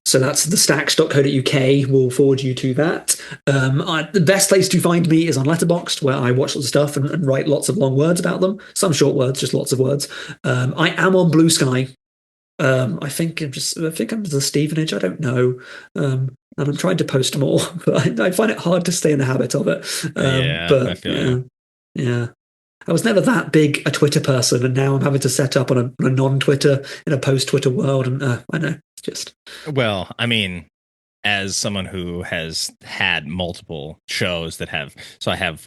So that's thestacks.co.uk. We'll forward you to that. The best place to find me is on Letterboxd, where I watch lots of stuff and write lots of long words about them. Some short words, just lots of words. I am on Blue Sky. I think I'm the Stevenage. I don't know. And I'm trying to post more, but I find it hard to stay in the habit of it. I feel yeah. I was never that big a Twitter person, and now I'm having to set up on a non-Twitter in a post-Twitter world, and I know, it's just... Well, I mean, as someone who has had multiple shows that have... So I have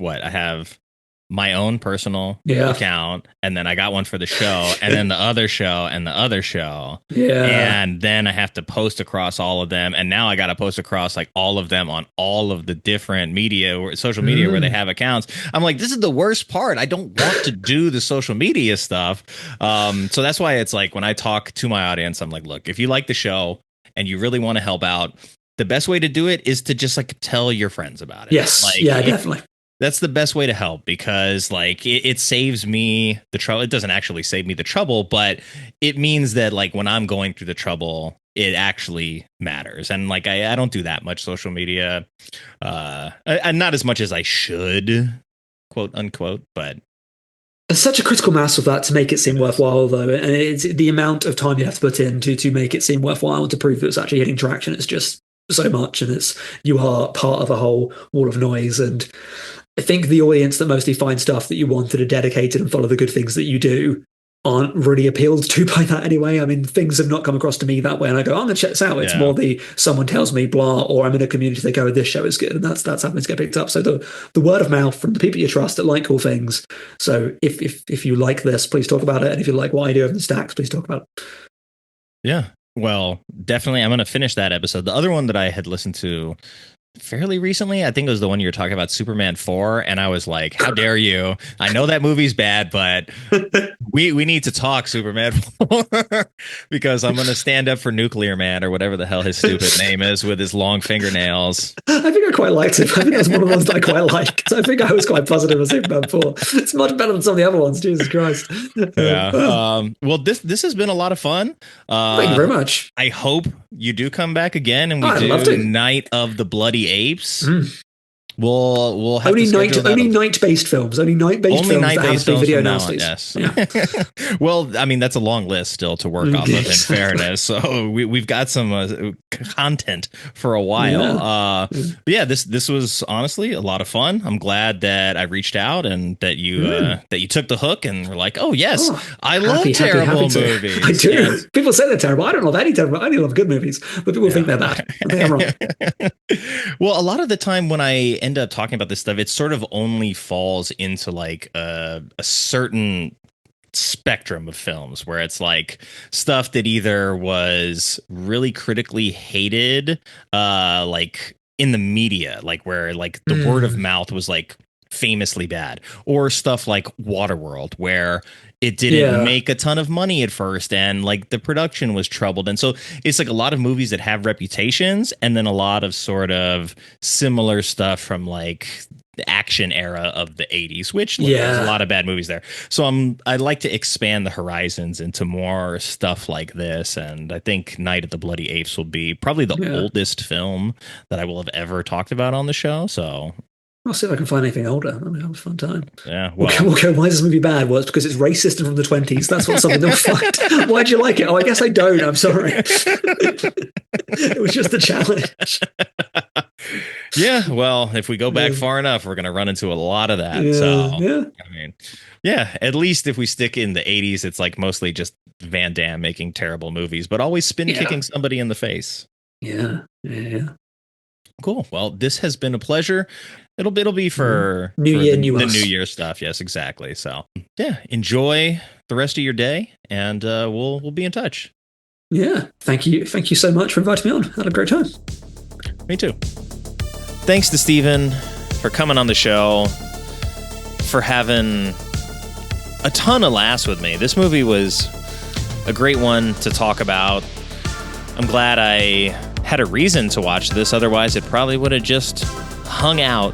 my own personal Yeah. account, and then I got one for the show, and then the other show, and the other show. Yeah. And then I have to post across all of them, and now I got to post across like all of them on all of the different media or social media where they have accounts. I'm like, this is the worst part. I don't want to do the social media stuff. So that's why it's like when I talk to my audience, I'm like, look, if you like the show and you really want to help out, the best way to do it is to just like tell your friends about it. Yes. Like, yeah, definitely. That's the best way to help, because like it saves me the trouble. It doesn't actually save me the trouble, but it means that like when I'm going through the trouble, it actually matters. And like I don't do that much social media, and not as much as I should, quote unquote. But there's such a critical mass of that to make it seem worthwhile, though, and it's the amount of time you have to put in to make it seem worthwhile, to prove that it's actually hitting traction. It's just so much, and you are part of a whole wall of noise. And I think the audience that mostly find stuff that you want that are dedicated and follow the good things that you do aren't really appealed to by that anyway. I mean, things have not come across to me that way, and I go, I'm going to check this out. It's more someone tells me blah, or I'm in a community, they go, this show is good, and that's happening to get picked up. So the word of mouth from the people you trust that like cool things. So if you like this, please talk about it, and if you like what I do over the Stacks, please talk about it. Yeah, well, definitely I'm going to finish that episode. The other one that I had listened to fairly recently, I think it was the one you were talking about, Superman 4, and I was like, how dare you? I know that movie's bad, but we need to talk Superman 4 because I'm going to stand up for Nuclear Man, or whatever the hell his stupid name is, with his long fingernails. I think I quite liked it. I think that's one of the ones that I quite liked. So I think I was quite positive on Superman 4. It's much better than some of the other ones, Jesus Christ. Yeah. Well, this has been a lot of fun. Thank you very much. I hope you do come back again, and we do Night of the Bloody Apes. We'll have only night-based films. Only night-based films that have to be video nowadays. Yes. Yeah. Well, I mean, that's a long list still to work off of, in fairness. So we've got some content for a while. But yeah, this was honestly a lot of fun. I'm glad that I reached out and that you took the hook and were like, oh yes, I love terrible movies. I do. Yes. People say they're terrible. I don't love any terrible. I only love good movies, but people think they're bad. I think I'm wrong. Well, a lot of the time when I end up talking about this stuff, it sort of only falls into like a certain spectrum of films where it's like stuff that either was really critically hated, like in the media, like where like the word of mouth was like famously bad, or stuff like Waterworld where it didn't make a ton of money at first and like the production was troubled. And so it's like a lot of movies that have reputations, and then a lot of sort of similar stuff from like the action era of the 80s, which there's a lot of bad movies there. So I'd like to expand the horizons into more stuff like this. And I think Night of the Bloody Apes will be probably the oldest film that I will have ever talked about on the show. So I'll see if I can find anything older. I mean, have a fun time. Yeah. Well, we'll go, why is this movie bad? Well, it's because it's racist and from the 20s. That's what something they'll find. Why'd you like it? Oh, I guess I don't. I'm sorry. It was just a challenge. Yeah. Well, if we go back far enough, we're going to run into a lot of that. I mean, at least if we stick in the 80s, it's like mostly just Van Damme making terrible movies, but always spin kicking somebody in the face. Yeah. Cool. Well, this has been a pleasure. It'll be for the New Year stuff. Yes, exactly. So yeah, enjoy the rest of your day, and we'll be in touch. Yeah. Thank you so much for inviting me on. I had a great time. Me too. Thanks to Steven for coming on the show, for having a ton of laughs with me. This movie was a great one to talk about. I'm glad I had a reason to watch this. Otherwise, it probably would have just hung out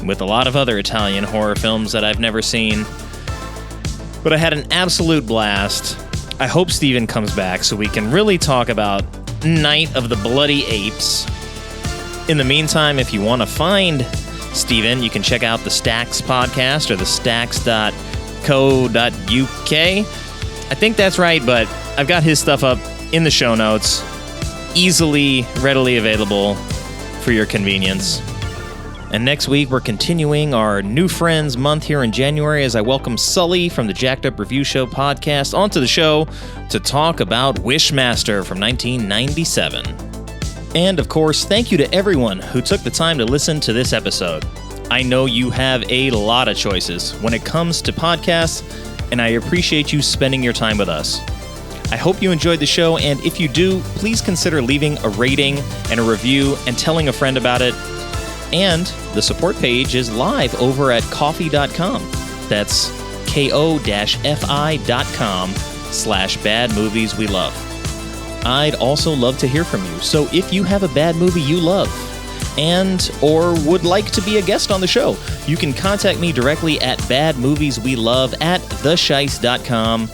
with a lot of other Italian horror films that I've never seen. But I had an absolute blast. I hope Steven comes back so we can really talk about Night of the Bloody Apes. In the meantime, if you want to find Steven, you can check out the Stacks podcast or the stacks.co.uk. I think that's right, but I've got his stuff up in the show notes, easily, readily available for your convenience. And next week, we're continuing our New Friends month here in January as I welcome Sully from the Jacked Up Review Show podcast onto the show to talk about Wishmaster from 1997. And of course, thank you to everyone who took the time to listen to this episode. I know you have a lot of choices when it comes to podcasts, and I appreciate you spending your time with us. I hope you enjoyed the show, and if you do, please consider leaving a rating and a review and telling a friend about it. And the support page is live over at ko-fi.com. That's ko-fi.com/badmovieswelove. I'd also love to hear from you, so if you have a bad movie you love, and or would like to be a guest on the show, you can contact me directly at badmovieswelove@theshice.com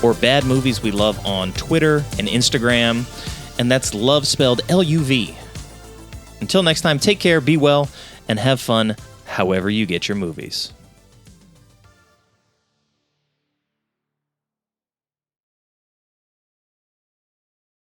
or badmovieswelove on Twitter and Instagram, and that's love spelled L-U-V. Until next time, take care, be well, and have fun however you get your movies.